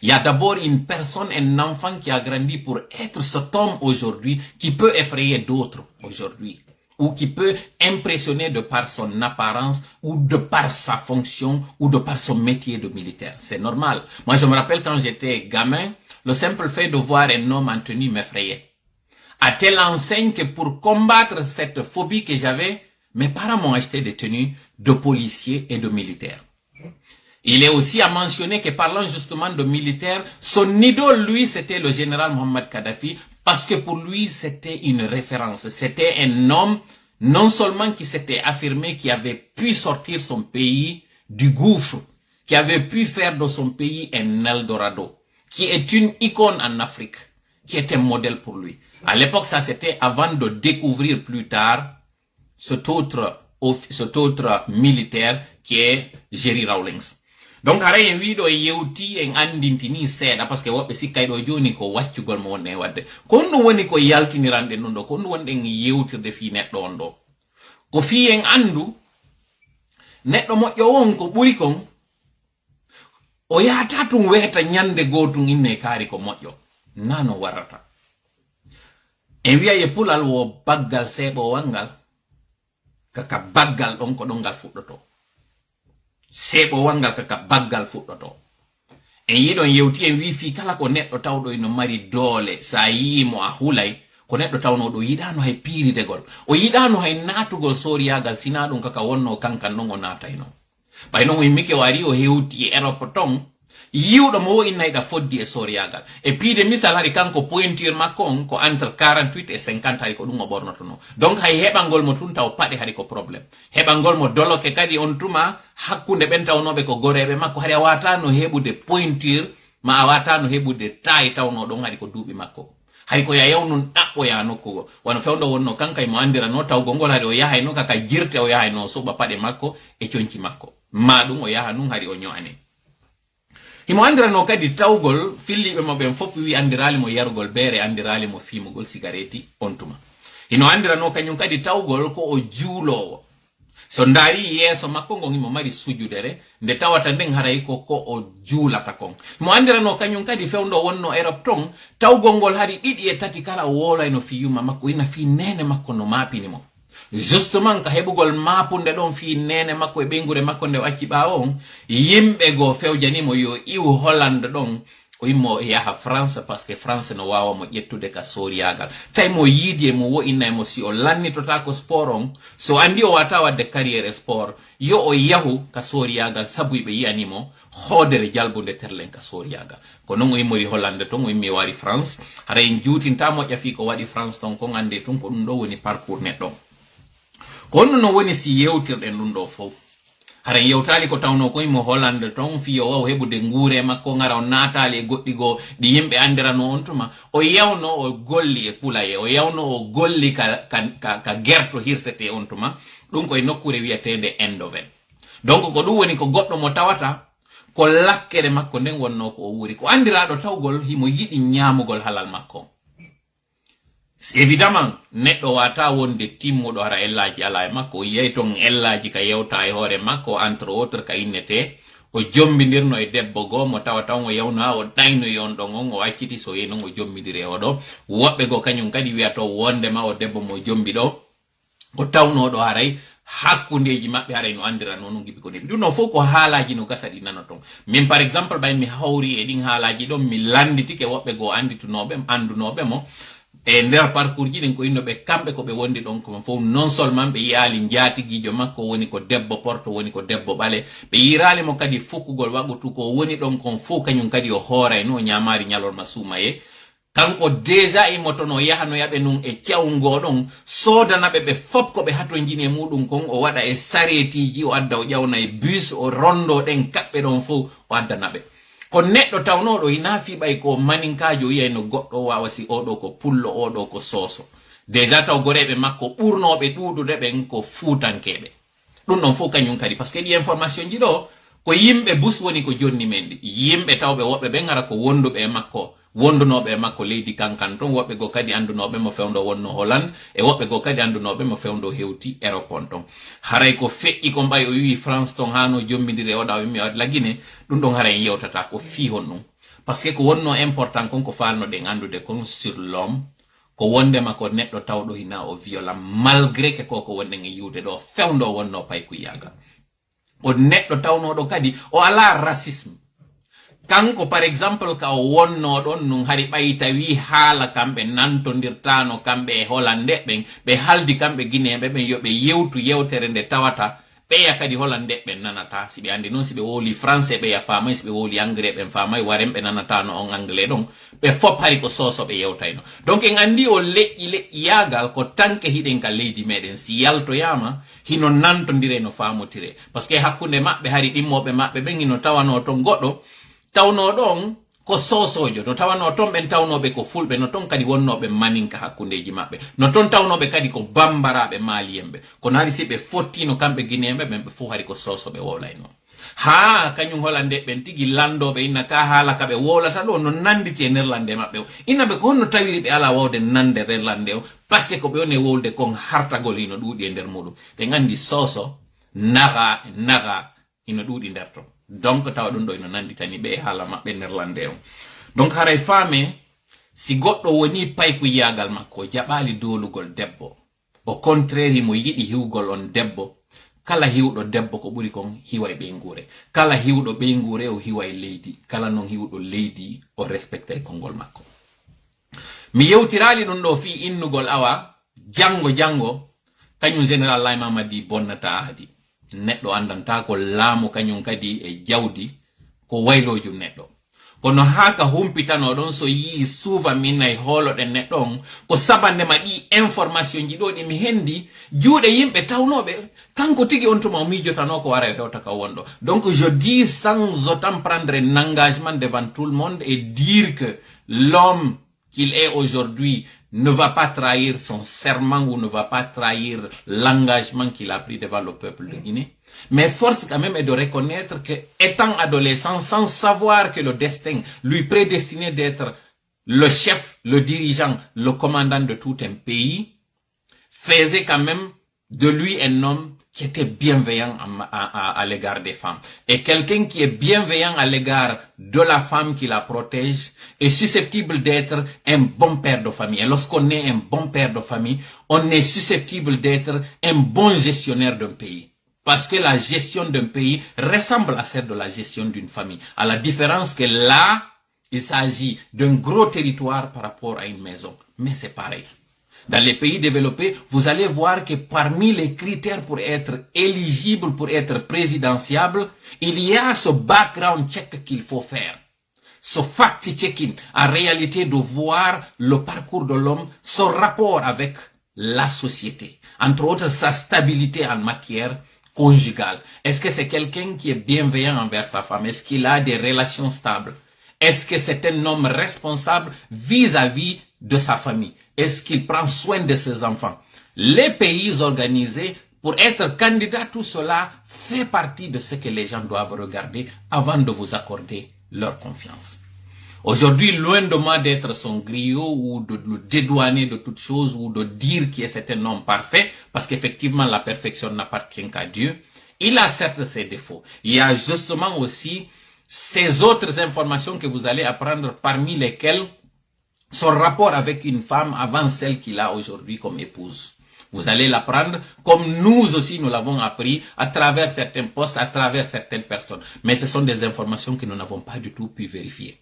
Il y a d'abord une personne, un enfant qui a grandi pour être cet homme aujourd'hui, qui peut effrayer d'autres aujourd'hui, ou qui peut impressionner de par son apparence, ou de par sa fonction, ou de par son métier de militaire. C'est normal. Moi, je me rappelle quand j'étais gamin, le simple fait de voir un homme en tenue m'effrayait. À telle enseigne que pour combattre cette phobie que j'avais, mes parents m'ont acheté des tenues de policiers et de militaires. Il est aussi à mentionner que parlant justement de militaires, son idole, lui, c'était le général Mohamed Kadhafi, parce que pour lui, c'était une référence. C'était un homme, non seulement qui s'était affirmé, qui avait pu sortir son pays du gouffre, qui avait pu faire de son pays un Eldorado, qui est une icône en Afrique, qui était un modèle pour lui. À l'époque, ça c'était avant de découvrir plus tard cet autre militaire qui est Jerry Rawlings. Donc, hara en wido e yewti en andintini seeda parce que wobbe sikkay do joni ko waccugol mo wonne wadde. Ko no woni ko yaltinirande non do, ko no wonde en yewtirde fi neddo on do. Ko fi en andu neddo moƴƴo won ko buri kon o yaata tum weta nyande gotum inne kaari ko moƴƴo. Nano warata. En wi'a e pulal wo baggal sebo wangal kaka baggal don ko dongal fuddoto. Sebo wangal kaka baggal fuddoto. En yidon yewti en wi fi kala ko neddo tawdo ino mari doole sa yimo a hulay ko neddo tawno do yidano hay piiridegol o yidano hay natugol soriyagal sina dum kaka wonno kankan non o natayno bayno o yimmike wari o hewti e Europe ton yiwdo mo innayda foddi e soriyagal e piide misal hari kanko pointure makko ko entre 48 et 50 hari ko dum o bornoto no donc hay hebangol mo tun taw pade hari ko problème hebangol mo doloke kadi on tuma hakkunde ben tawnobe ko gorebe makko hari awata no hebude pointure ma awata no hebude tay tawno don hari ko duubi makko hay ko yayawnun dabbo ya nokko wono fewndo wonno kanka mo andira no taw gongol hari o yahay no kaka jirte o yahay no suba pade makko e cionci makko ma dum o yaha nun hari o nyoane himo andirano kadi tawgol fillibe mo ben fop wi andirali mo yarugol bere andirali mo fimugol cigarette on tuma hino andirano kanyum kadi tawgol ko o juulowo so ndari yeso makko ngongi mo mari sujudere nde tawata nden haray ko o juulata kon mo andirano kanyum kadi fewndo wonno Europe ton tawgol ngol hari didi e tati kala wola no fiyuma makko ina fi nene makko no mapini mo justement ka hebugol mapunde don fi nene makko e bengure makko nde wacci bawo yimbe go fewjanimo yo iw Holland don o yimmo yaha France parce que France no wawa mo ƴettude ka soriyagal tay mo yiidi e mo wo'inna mo si o lannitota ko sport on so andi o wata wadde carrière sport yo o yahu ka soriyagal sabu ɓe yiyanimo hoodere jalbunde terlen ka soriyagal ko non o yimmori Hollande ton o yimmi wari France hara en juutinta mo ƴafi ko waɗi France ton ko ande tun ko ɗum ɗo woni parcours neɗɗo ko honno no woni si yewtirɗen ɗum ɗo fof hara yewtali ko tawno ko mo Hollande ton fiyo o hebude nguure makko ngara o natali e goɗɗi go ɗi yimɓe andirano on tuma o yawno o golli e pulaye o yawno o golli ka gerto hirsete on tuma ɗum koye nokkure wiyetede Eindhoven donc ko ɗum woni ko goɗɗo mo tawata ko lakkere makko nden wonno ko o wuri ko andiraɗo tawgol himo yiɗi ñamugol halal makko évidemment neɗɗo wata wonde timmuɗo hara ellaji ala e makko o yiyay ton ellaji ka yewta e hoore makko entre autres ka innete o jombidirno e debbo goo mo tawa taw o yawno ha o ɗayno yon ɗon on o acciti so yeyi noon o jombidiri e oɗo woɓɓe goo kañum kadi wiyato wondema o debbo mo jombi ɗo o tawnoɗo haray hakkundeji maɓɓe haray no andira noon gibi ko nebi ɗum no fof ko haalaji no gasa ɗi nana ton min par exemple ɓay mi hawri e ɗin haalaji ɗon mi landitike woɓɓe goo andunoɓe mo e nder parcours ji ɗin ko innoɓe kamɓe ko ɓe wondi ɗon ko fof non seulement ɓe yiyali jaatigijo makko woni ko debbo porto woni ko debbo ɓale ɓe yirali mo kadi fukkugol waɓutu ko woni ɗon kon fof kañum kadi o hooray no ñamari ñalorma suumaye kanko déjà imotono yahano yaɓe nun e cewgo ɗon sodanaɓe ɓe fop ko ɓe hato jini e muɗum kon o waɗa e saretiji o adda o ƴawna e bus o rondo ɗen kaɓɓe ɗon fof o addanaɓe ko neɗɗo tawnoɗo ina fiɓay ko maninkajo yiyay no goɗɗo wawa si oɗo ko pullo oɗo ko soso déjà taw goreɓe makko ɓurnoɓe ɗuɗude ɓen ko fuutankeɓe ɗum ɗon fof kañum kadi par ce que ɗi information ji ɗo ko yimɓe bus woni ko jonni men ɗi yimɓe tawɓe woɓɓe ɓen ara ko wonduɓe e makko wondunoɓe e makko leydi kankan ton woɓɓe go kadi andunoɓe mo fewndo wonno Hollande e woɓɓe go kadi andunoɓe mo fewndo hewti Europe on ton haray ko feƴƴi ko mbay o wi France ton hano jombidiri oɗa o wimmi waɗi lagine ɗum ɗon haray yewtata ko fi hon ɗum par ce que ko wonno important kon ko falnoɗen andude kon sur l'homme ko wondema ko neɗɗo tawɗo hina o violent malgré que koko wonɗen e yiwde ɗo fewndo wonno paykuyaga o neɗɗo tawnoɗo kadi o ala racisme kanko par exemple ka o wonno ɗon nun hari ɓayi tawi haala kamɓe nantodirtano kamɓe e Hollande ɓen ɓe haldi kamɓe guinéɓe ɓen yoɓe yewtu yewtere nde tawata ɓeya kadi Hollande ɓe nanata si ɓe andi noon si ɓe woli français ɓeya famay si ɓe woli anglais ɓen famay waren ɓe nanatano on anglais ɗon ɓe fop hari ko soso ɓe yewtayno donc en andi o leƴƴi yagal ko tanke hiɗen ka leydi meɗen si yaltoyama hino nantodire no famotire par ce que hakkude maɓɓe hari ɗimmoɓe maɓɓe ɓen hino tawano ton goɗɗo tawno ɗon ko sosojo no tawano ton ɓen tawnoɓe ko fulɓe no ton kadi wonnoɓe maninka hakkundeji maɓɓe no ton tawnoɓe kadi ko bambaraɓe maliyemɓe ko naari si ɓe fottino kamɓe guinéɓe ɓen ɓe fof hari ko sosoɓe wowlayno ha kañum Hollande ɓen tigi landoɓe inna ka haala kaɓe wowlata ɗo no nanditi e nerlande maɓɓe o innaɓe ko honno tawiri ɓe ala wawde nande nerlande o par ce que ko ɓe woni wolde kon hartagol hino ɗuuɗi e nder muɗum ɓe gandi soso naga hino ɗuuɗi nder ton donc tawa ɗum ɗo ino nanditani ɓe haala maɓɓe nerlande o donc haray faame si goɗɗo woni paykuyagal makko jaɓali dolugol debbo au contraire mo yiɗi hiwgol on debbo kala hiwɗo debbo ko ɓuri kon hiway ɓeygure kala hiwɗo ɓeygure o hiway leydi kala non hiwɗo leydi o respecta e konngol makko mi yewtirali ɗum ɗo fi innugol awa jango kañum général Laye Mamadi bonnata ahdi neɗɗo andanta ko laamu kañum kadi e jawdi ko waylojum neɗɗo kono haka humpitano ɗon so yi suuva min e hooloɗen neɗɗo on ko sabandema ɗi information ji ɗo ɗi mi hendi juuɗe yimɓe tawnoɓe kanko tigi on tuma o mijotano ko wara e hewta ka wonɗo donc je dis sans autant prendre un engagement devant tout le monde et dire que l'homme qu'il est aujourd'hui ne va pas trahir son serment ou ne va pas trahir l'engagement qu'il a pris devant le peuple de Guinée. Mais force quand même est de reconnaître que, étant adolescent, sans savoir que le destin lui prédestinait d'être le chef, le dirigeant, le commandant de tout un pays, faisait quand même de lui un homme qui était bienveillant à l'égard des femmes. Et quelqu'un qui est bienveillant à l'égard de la femme qui la protège est susceptible d'être un bon père de famille. Et lorsqu'on est un bon père de famille, on est susceptible d'être un bon gestionnaire d'un pays. Parce que la gestion d'un pays ressemble à celle de la gestion d'une famille. À la différence que là, il s'agit d'un gros territoire par rapport à une maison. Mais c'est pareil. Dans les pays développés, vous allez voir que parmi les critères pour être éligible, pour être présidentiable, il y a ce background check qu'il faut faire. Ce fact-checking, en réalité, de voir le parcours de l'homme, son rapport avec la société. Entre autres, sa stabilité en matière conjugale. Est-ce que c'est quelqu'un qui est bienveillant envers sa femme? Est-ce qu'il a des relations stables? Est-ce que c'est un homme responsable vis-à-vis de sa famille? Est-ce qu'il prend soin de ses enfants? Les pays organisés, pour être candidat, tout cela fait partie de ce que les gens doivent regarder avant de vous accorder leur confiance. Aujourd'hui, loin de moi d'être son griot ou de le dédouaner de toutes choses ou de dire que c'est un homme parfait, parce qu'effectivement la perfection n'appartient qu'à Dieu. Il a certes ses défauts. Il y a justement aussi ces autres informations que vous allez apprendre, parmi lesquelles son rapport avec une femme avant celle qu'il a aujourd'hui comme épouse. Vous allez l'apprendre comme nous aussi nous l'avons appris à travers certains postes, à travers certaines personnes. Mais ce sont des informations que nous n'avons pas du tout pu vérifier.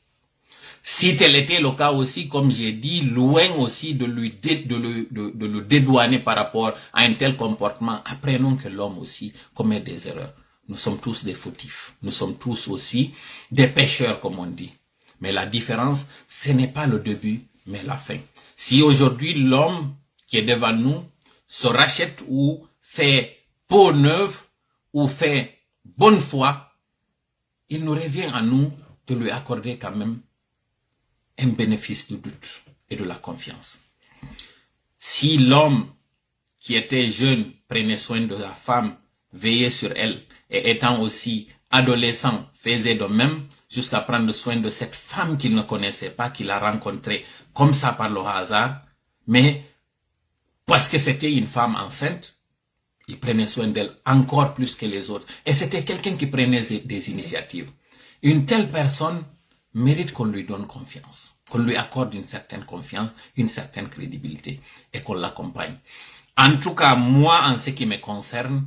Si tel était le cas aussi, comme j'ai dit, loin aussi de le dédouaner par rapport à un tel comportement, apprenons que l'homme aussi commet des erreurs. Nous sommes tous des fautifs. Nous sommes tous aussi des pécheurs, comme on dit. Mais la différence, ce n'est pas le début, mais la fin. Si aujourd'hui l'homme qui est devant nous se rachète ou fait peau neuve ou fait bonne foi, il nous revient à nous de lui accorder quand même un bénéfice du doute et de la confiance. Si l'homme qui était jeune prenait soin de la femme, veillait sur elle, et étant aussi adolescent, faisait de même, jusqu'à prendre soin de cette femme qu'il ne connaissait pas, qu'il a rencontrée comme ça par le hasard, mais parce que c'était une femme enceinte, il prenait soin d'elle encore plus que les autres. Et c'était quelqu'un qui prenait des initiatives. Une telle personne mérite qu'on lui donne confiance, qu'on lui accorde une certaine confiance, une certaine crédibilité et qu'on l'accompagne. En tout cas, moi, en ce qui me concerne,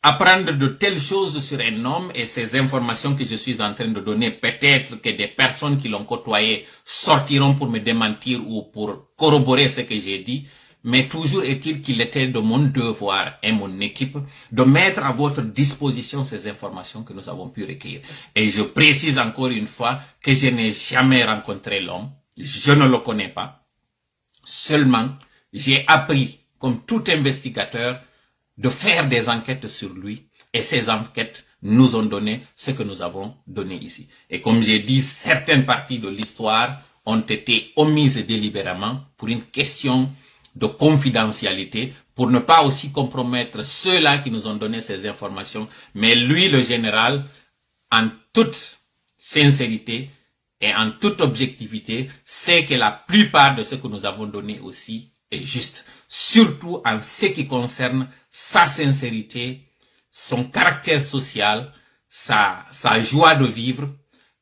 apprendre de telles choses sur un homme et ces informations que je suis en train de donner, peut-être que des personnes qui l'ont côtoyé sortiront pour me démentir ou pour corroborer ce que j'ai dit, mais toujours est-il qu'il était de mon devoir et mon équipe de mettre à votre disposition ces informations que nous avons pu recueillir. Et je précise encore une fois que je n'ai jamais rencontré l'homme, je ne le connais pas. Seulement, j'ai appris, comme tout investigateur, de faire des enquêtes sur lui, et ces enquêtes nous ont donné ce que nous avons donné ici. Et comme j'ai dit, certaines parties de l'histoire ont été omises délibérément pour une question de confidentialité, pour ne pas aussi compromettre ceux-là qui nous ont donné ces informations. Mais lui, le général, en toute sincérité et en toute objectivité, sait que la plupart de ce que nous avons donné aussi est juste. Surtout en ce qui concerne sa sincérité, son caractère social, sa joie de vivre,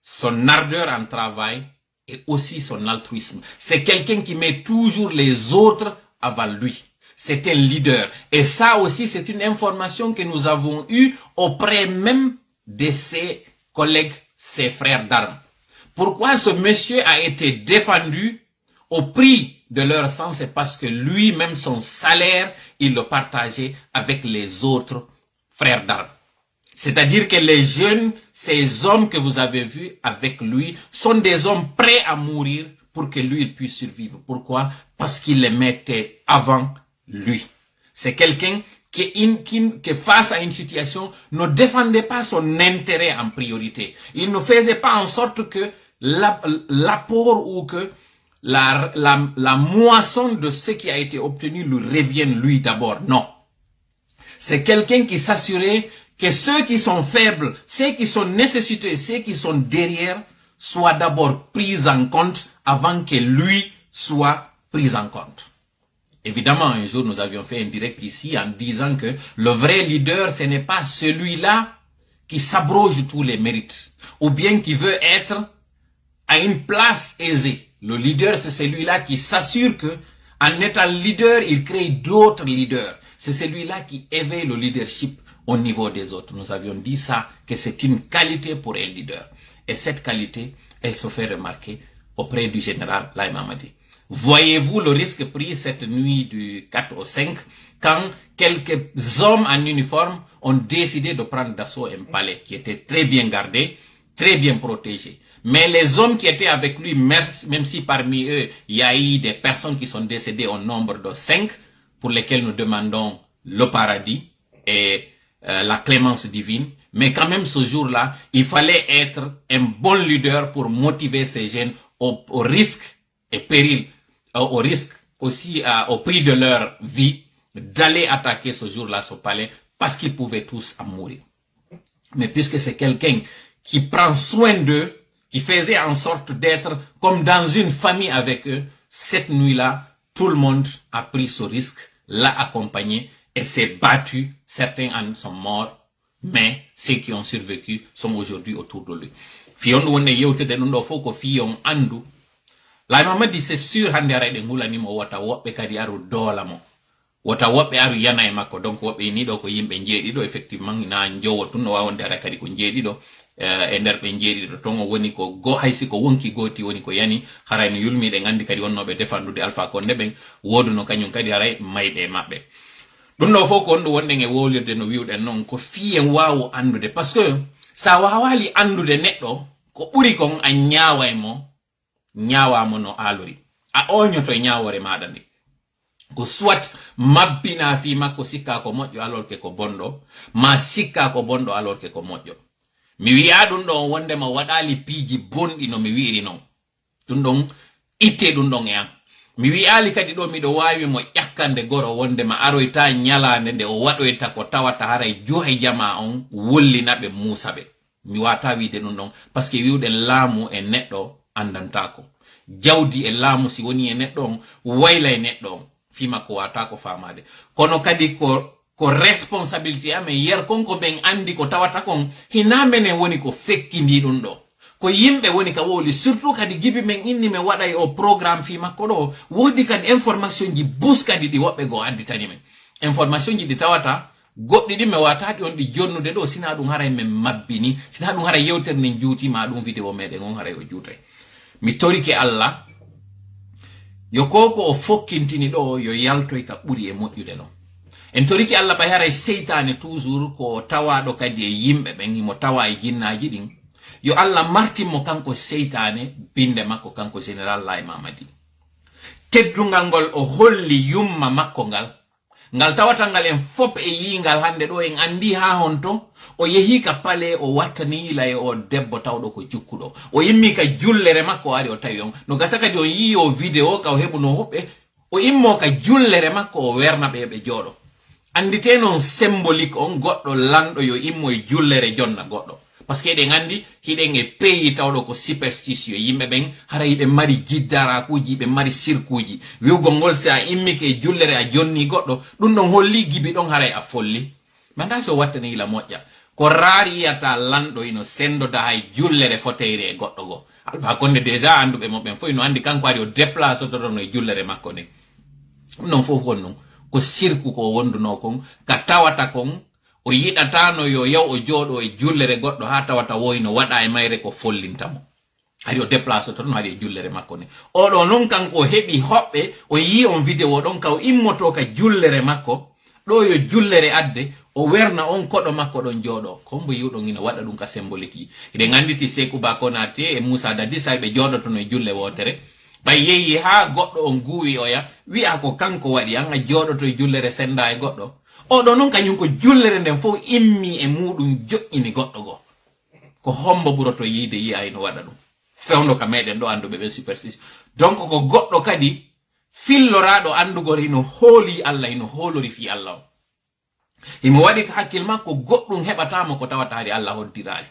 son ardeur en travail et aussi son altruisme. C'est quelqu'un qui met toujours les autres avant lui. C'est un leader. Et ça aussi, c'est une information que nous avons eue auprès même de ses collègues, ses frères d'armes. Pourquoi ce monsieur a été défendu au prix de leur sang? C'est parce que lui-même, son salaire, il le partageait avec les autres frères d'armes. C'est-à-dire que les jeunes, ces hommes que vous avez vus avec lui, sont des hommes prêts à mourir pour que lui il puisse survivre. Pourquoi? Parce qu'il les mettait avant lui. C'est quelqu'un qui, face à une situation, ne défendait pas son intérêt en priorité. Il ne faisait pas en sorte que l'apport ou que la moisson de ce qui a été obtenu lui revienne lui d'abord. Non. C'est quelqu'un qui s'assurait que ceux qui sont faibles, ceux qui sont nécessités, ceux qui sont derrière, soient d'abord pris en compte avant que lui soit pris en compte. Évidemment, un jour, nous avions fait un direct ici en disant que le vrai leader, ce n'est pas celui-là qui s'abroge tous les mérites, ou bien qui veut être à une place aisée. Le leader, c'est celui-là qui s'assure que, en étant leader, il crée d'autres leaders. C'est celui-là qui éveille le leadership au niveau des autres. Nous avions dit ça, que c'est une qualité pour un leader. Et cette qualité, elle se fait remarquer auprès du général Laye Mamadi. Voyez-vous le risque pris cette nuit du 4 au 5 quand quelques hommes en uniforme ont décidé de prendre d'assaut un palais qui était très bien gardé, très bien protégé. Mais les hommes qui étaient avec lui, même si parmi eux, il y a eu des personnes qui sont décédées au nombre de 5, pour lesquelles nous demandons le paradis et la clémence divine, mais quand même ce jour-là, il fallait être un bon leader pour motiver ces jeunes au risque et péril, au risque aussi au prix de leur vie, d'aller attaquer ce jour-là ce palais parce qu'ils pouvaient tous en mourir. Mais puisque c'est quelqu'un qui prend soin d'eux, qui faisait en sorte d'être comme dans une famille avec eux, cette nuit-là, tout le monde a pris ce risque, l'a accompagné et s'est battu. Certains en sont morts, mais ceux qui ont survécu sont aujourd'hui autour de lui. Fion wonne yewte de ndo foko fion andu. Laye Mamadi c'est sûr hande ara de ngulani mo wata wobbe kadi aru dola mo. Wata wobbe aru yana e makko donc wobbe ni do ko yimbe jeedi do effectivement ina njowo tun no wawonde ara kadi ko jeedi do e nder be jeedi do tongo woni ko go haysi ko wonki goti woni ko yani haray no yulmi de ngandi kadi wonnobe defandude Alpha Condé ben woduno kanyum kadi haray maybe mabbe. Dum no foko on do wonde nge wolirde no wiwden non ko fiyen wawo andude parce que sa wawali andude neddo ko buri kon a nyaawa mo nyawamo no alori a oñoto nyawore maada ndi ko soit mabbina fi makko sikka ko moƴƴo alors que ko bondo ma sikka ko bondo alors que ko moƴƴo mi wi'a dum do wonde ma wadali piiji bondi no mi wiiri non dum don itte dum don e an mi wi'ali kadi do mi do wawi mo ƴakkande goro wonde ma aroyta nyalande nde o wadoyta ko tawata haray johe jama on wollinabe musabe mi wata wiide dum don parce que wiwden laamu e neddo andantako jawdi e laamu si woni e neddo on wayla e neddo on fima ko wata ko famade kono kadi ko responsabilité amen yer konko ben andi ko tawata kon hina menen woni ko fekkindi dum do ko yimbe woni ka woli surtout kadi gibi men inni me wada o programme fima ko do wodi kadi information ji bus kadi di wobbe go additani men information ji di tawata goddi di me watati on di jonnude do sina dum haray men mabbini sina dum haray yewter nen juuti ma dum video meden on haray o juutay mi torike Allah yo koko o fokkintini do yo yaltoy ka buri e moƴƴude no en toriki Allah ba haray seytane toujours ko tawado kadi e yimbe ben mo tawa e jinnaaji din yo Allah martimo kanko seytane binde makko kanko général Laye Mamadi teddungal ngol o holli yumma makko ngal tawata ngal en fop e yingal hande do en andi ha honto o yehi ka pale o wattani ila e o debbo tawdo ko jukkudo o yimmi ka jullere makko ari o tawi on no gasa kadi o yi o video ka o hebu no hobbe o immo ka jullere makko o werna be jodo andite non symbolique on goddo lando yo immo e jullere jonna goddo parce que de ngandi hiden e pays tawdo ko superstition yimbe ben hara yibe mari giddara kuji be mari sirkuji wiugo ngol sa immi ke jullere a jonni goddo dum don holli gibi don hara a folli manda so wattani ila moƴƴa ko raari yata lando ino sendo da hay jullere foteyre goddo go Alpha Condé déjà andube mo ben foy no andi kanko ari o déplacer to no jullere makko ne non fof wonno ko sirku ko wonduno kon ka tawata kon o yidata no yo yaw o jodo e jullere goddo ha tawata woyno wada e mayre ko follintamo ari o déplacer to no ari e jullere makko ne o do non kanko hebi hobbe o yi on video don ka o immoto ka jullere makko do yo jullere adde o werna on kodo makko don jodo kombo yudo ngina wada dum ka symbolique ide nganditi Sekou Bakonate e Moussa Dadisa be jodo to no julle wotere bay yeyi ha goddo on guwi oya wi'a ko kanko wadi an a jodo to jullere senda e goddo o do non kanyum ko jullere den fo immi e mudum jo'ini goddo go ko hombo buroto yide yi ay no wada dum fewndo ka meden do andu be superstition donc ko goddo kadi fillorado andugol ino hooli Allah ino holori fi Allah imo wadi ka hakkil makko goddum hebatama ko tawataari Allah hoddirali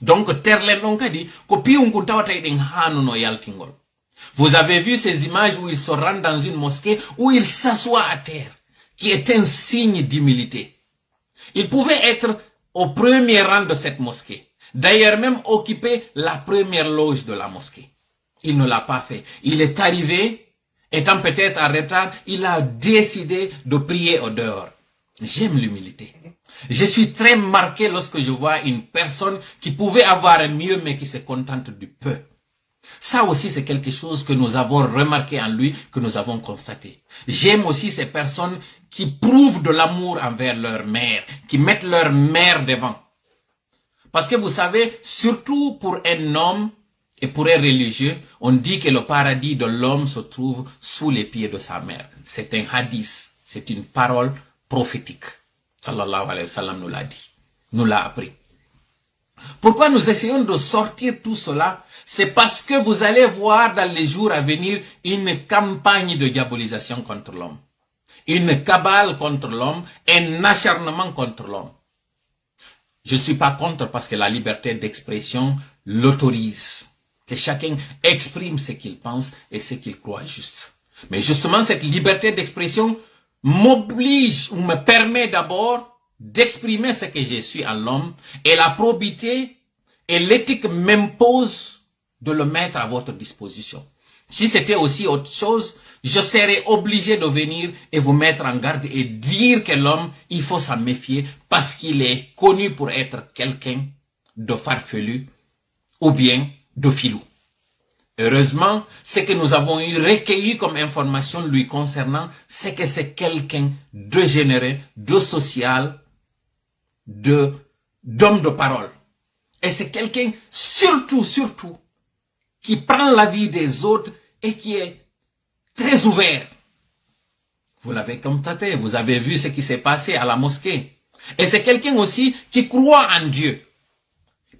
donc terlen don kadi ko piun kun tawata den hanuno yaltingol. Vous avez vu ces images où il se rend dans une mosquée où il s'assoit à terre, qui est un signe d'humilité. Il pouvait être au premier rang de cette mosquée, d'ailleurs même occuper la première loge de la mosquée. Il ne l'a pas fait. Il est arrivé, étant peut-être en retard, il a décidé de prier au dehors. J'aime l'humilité. Je suis très marqué lorsque je vois une personne qui pouvait avoir mieux mais qui se contente du peu. Ça aussi, c'est quelque chose que nous avons remarqué en lui, que nous avons constaté. J'aime aussi ces personnes qui prouvent de l'amour envers leur mère, qui mettent leur mère devant. Parce que vous savez, surtout pour un homme et pour un religieux, on dit que le paradis de l'homme se trouve sous les pieds de sa mère. C'est un hadith, c'est une parole prophétique. Sallallahu alayhi wa sallam nous l'a dit, nous l'a appris. Pourquoi nous essayons de sortir tout cela? C'est parce que vous allez voir dans les jours à venir une campagne de diabolisation contre l'homme. Une cabale contre l'homme, un acharnement contre l'homme. Je ne suis pas contre parce que la liberté d'expression l'autorise. Que chacun exprime ce qu'il pense et ce qu'il croit juste. Mais justement, cette liberté d'expression m'oblige ou me permet d'abord d'exprimer ce que je suis en l'homme, et la probité et l'éthique m'imposent de le mettre à votre disposition. Si c'était aussi autre chose, je serais obligé de venir et vous mettre en garde et dire que l'homme, il faut s'en méfier parce qu'il est connu pour être quelqu'un de farfelu ou bien de filou. Heureusement, ce que nous avons eu recueilli comme information lui concernant, c'est que c'est quelqu'un de généreux, de social, d'homme de parole. Et c'est quelqu'un, surtout, qui prend la vie des autres et qui est très ouvert. Vous l'avez constaté, vous avez vu ce qui s'est passé à la mosquée. Et c'est quelqu'un aussi qui croit en Dieu,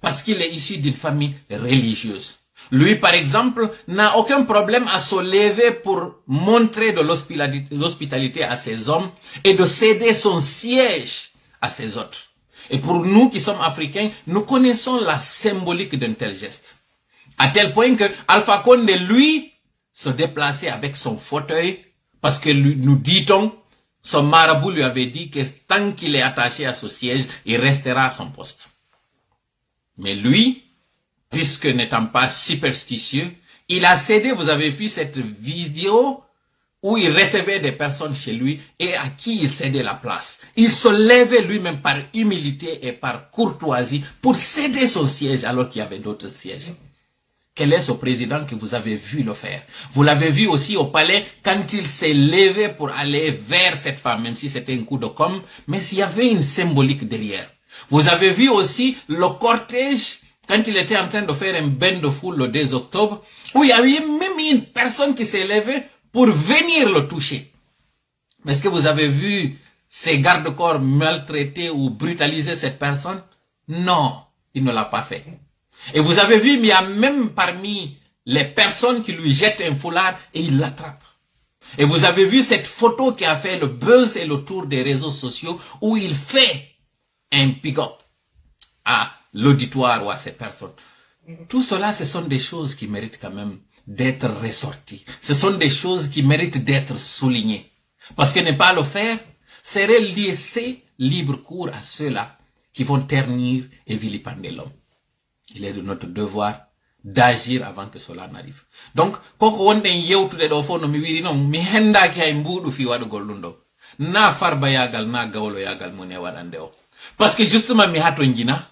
parce qu'il est issu d'une famille religieuse. Lui, par exemple, n'a aucun problème à se lever pour montrer de l'hospitalité à ses hommes et de céder son siège à ses autres. Et pour nous qui sommes africains, nous connaissons la symbolique d'un tel geste. À tel point que Alpha Condé, lui, se déplaçait avec son fauteuil parce que nous dit-on, son marabout lui avait dit que tant qu'il est attaché à ce siège, il restera à son poste. Mais lui, puisque n'étant pas superstitieux, il a cédé, vous avez vu cette vidéo où il recevait des personnes chez lui et à qui il cédait la place. Il se levait lui-même par humilité et par courtoisie pour céder son siège alors qu'il y avait d'autres sièges. Quel est ce président que vous avez vu le faire? Vous l'avez vu aussi au palais quand il s'est levé pour aller vers cette femme, même si c'était un coup de com', mais il y avait une symbolique derrière. Vous avez vu aussi le cortège quand il était en train de faire un bain de foule le 2 octobre, où il y avait même une personne qui s'est levée pour venir le toucher. Mais est-ce que vous avez vu ces gardes-corps maltraiter ou brutaliser cette personne? Non, il ne l'a pas fait. Et vous avez vu, il y a même parmi les personnes qui lui jettent un foulard et il l'attrape. Et vous avez vu cette photo qui a fait le buzz et le tour des réseaux sociaux où il fait un pick-up à l'auditoire ou à ces personnes. Tout cela, ce sont des choses qui méritent quand même d'être ressorties. Ce sont des choses qui méritent d'être soulignées. Parce que ne pas le faire serait laisser libre cours à ceux-là qui vont ternir et vilipender l'homme. Il est de notre devoir d'agir avant que cela n'arrive. Donc, koko wonde yewtude do fo no mi wiri non mi hendaki hay mbudu fi wadugol dum do. Na farba yagal na gawlo yagal mo ne wadande o. Parce que justement mi hato njina.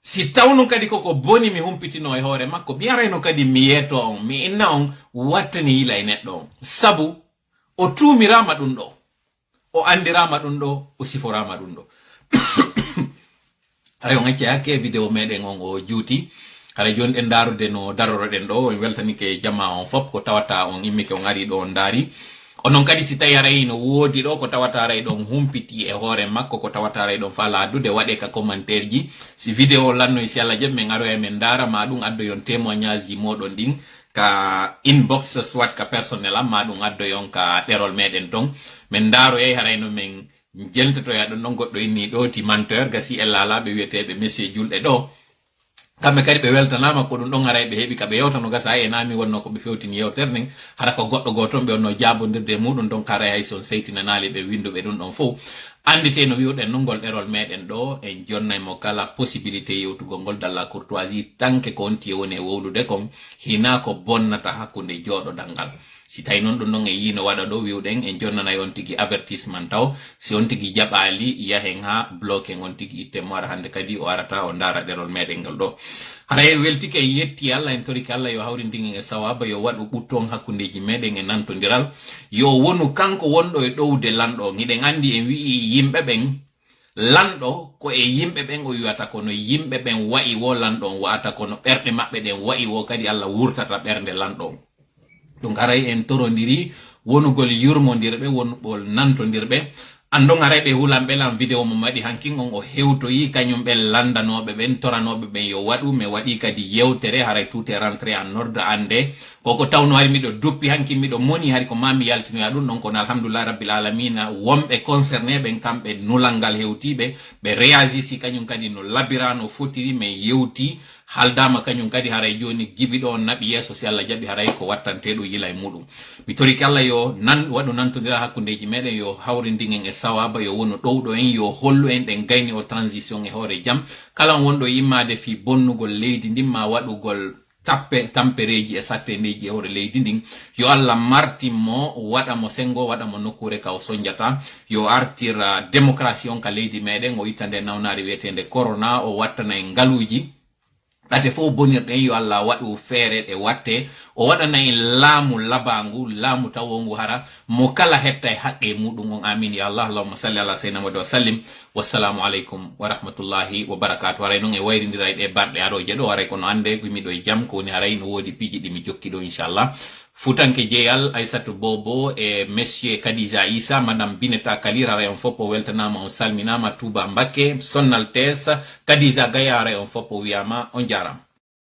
Si tawno kadi koko boni mi humpitino e hore makko, mi arayno kadi mi yeto on, mi inna on wattani yila e neddo on. Sabu o tumirama dum do. O andirama dum do, o siforama dum do. Ayo ngacce hakke video meden on o juuti. Hara jon en darude no daroroden do, en weltani ke jama on fop ko tawata on immi ke on ari do on dari. Onon kadi si tawi aray no woodi do ko tawata aray don humpiti e hoore makko ko tawata aray don fala dude wade ka commentaire ji si video lanno si Allah jam men ngaro e men dara ma dum addo yon témoignage ji modon din ka inbox soit ka personnel am ma dum addo yon ka derol meden don men daro e haray no men jeltoto ya don goddo inni do ti menteur gasi e lala be wietebe monsieur julde do kambe kadi be weltanama ko dum don aray be hebi ka be yewtano gasa e nami wonno ko be fewtini yewterne hara ko goddo goton be onno jabondirde mudun don kara ay son seytina naali be windo be dum don fo andite no wiuden nongol derol meden do e jonnay mo kala possibilité yewtugol gol dalla courtoisie tanke ko onti woni wowlude kon hina ko bonnata hakkunde jodo dangal si tawi non ɗum ɗon e yino waɗa ɗo wiwɗen en jonnanay on tigi avertissement taw si on tigi jaɓali yahen ha bloqué on tigi itte mo ara hande kadi o arata o ndara ɗerol meɗen ngal ɗo hara en weltike e yetti Allah en toriki Allah yo hawrindin e sawaba yo waɗu ɓutton hakkundeji meɗen e nantodiral yo wonu kanko wonɗo e ɗowde lanɗo hiɗen andi en wi'i yimɓe ɓen lanɗo ko e yimɓe ɓen o wiwata kono yimɓe ɓen wa'i wo lanɗo wa'ata kono ɓerɗe maɓɓe ɗen wa'i wo kadi Allah wurtata ɓernde lanɗo donc haray en torodiri wonugol yurmodirɓe wonugol nantodirɓe andon arayɓe hulanɓe lan vidéo mo waɗi hankin on o hewtoyi kañum ɓe landanoɓe ɓen toranoɓe ɓen yo waɗu mi waɗi kadi yewtere haray tout est rentré en ordre ande koko tawno hari miɗo duppi hanki miɗo moni hari ko mami yaltinoya ɗum ɗon kono alhamdulillah rabbil alamina wonɓe concerné ɓen kamɓe nulal ngal hewtiɓe ɓe réagisi kañum kadi no labira no fotiri mais yewti haldama kañum kadi haray joni giɓiɗo on naɓi yesso si Allah jaɓi haray ko wattanteɗo yila e muɗum mi toriki Allah yo waɗu nantodira hakkundeji meɗen yo hawrindingen e sawaba yo wonu ɗowɗo en yo hollu en ɗen gayni o transition e hoore jaam kala wonɗo yimmade fi bonnugol leydi ndin ma waɗugol tampereji e satteneji e hoore leydi ndin yo Allah martinmo waɗamo sengo waɗamo nokkure ka o soñjata yo artira démocratie on ka leydi meɗen o itta nde nawnari wiyetende corona o wattana en ngaluji ɗate fof bonirɗen yo Allah waɗu feere ɗe watte o waɗana en laamu labangu laamu tawongu hara mo kala hetta e haqqe muɗum on amin ya Allah allahumma salli ala sayyidina Muhammad wa sallim wassalamu aleykum wa rahmatullahi wa barakatuh haray noon e wayrindira ɗe barɗe aroje ɗo haray kono ande ko miɗo e jaam ko woni haray no woodi piiji ɗi mi jokki ɗo inchallah futanke jeeyal Aissatou Bobo e monsieur Khadija Issa madame Bineta Kalira ray on foppo weltanama on salminama Touba Mbacké Sonnal Tess Khadija Gaya ray on foppo wiyama on jarama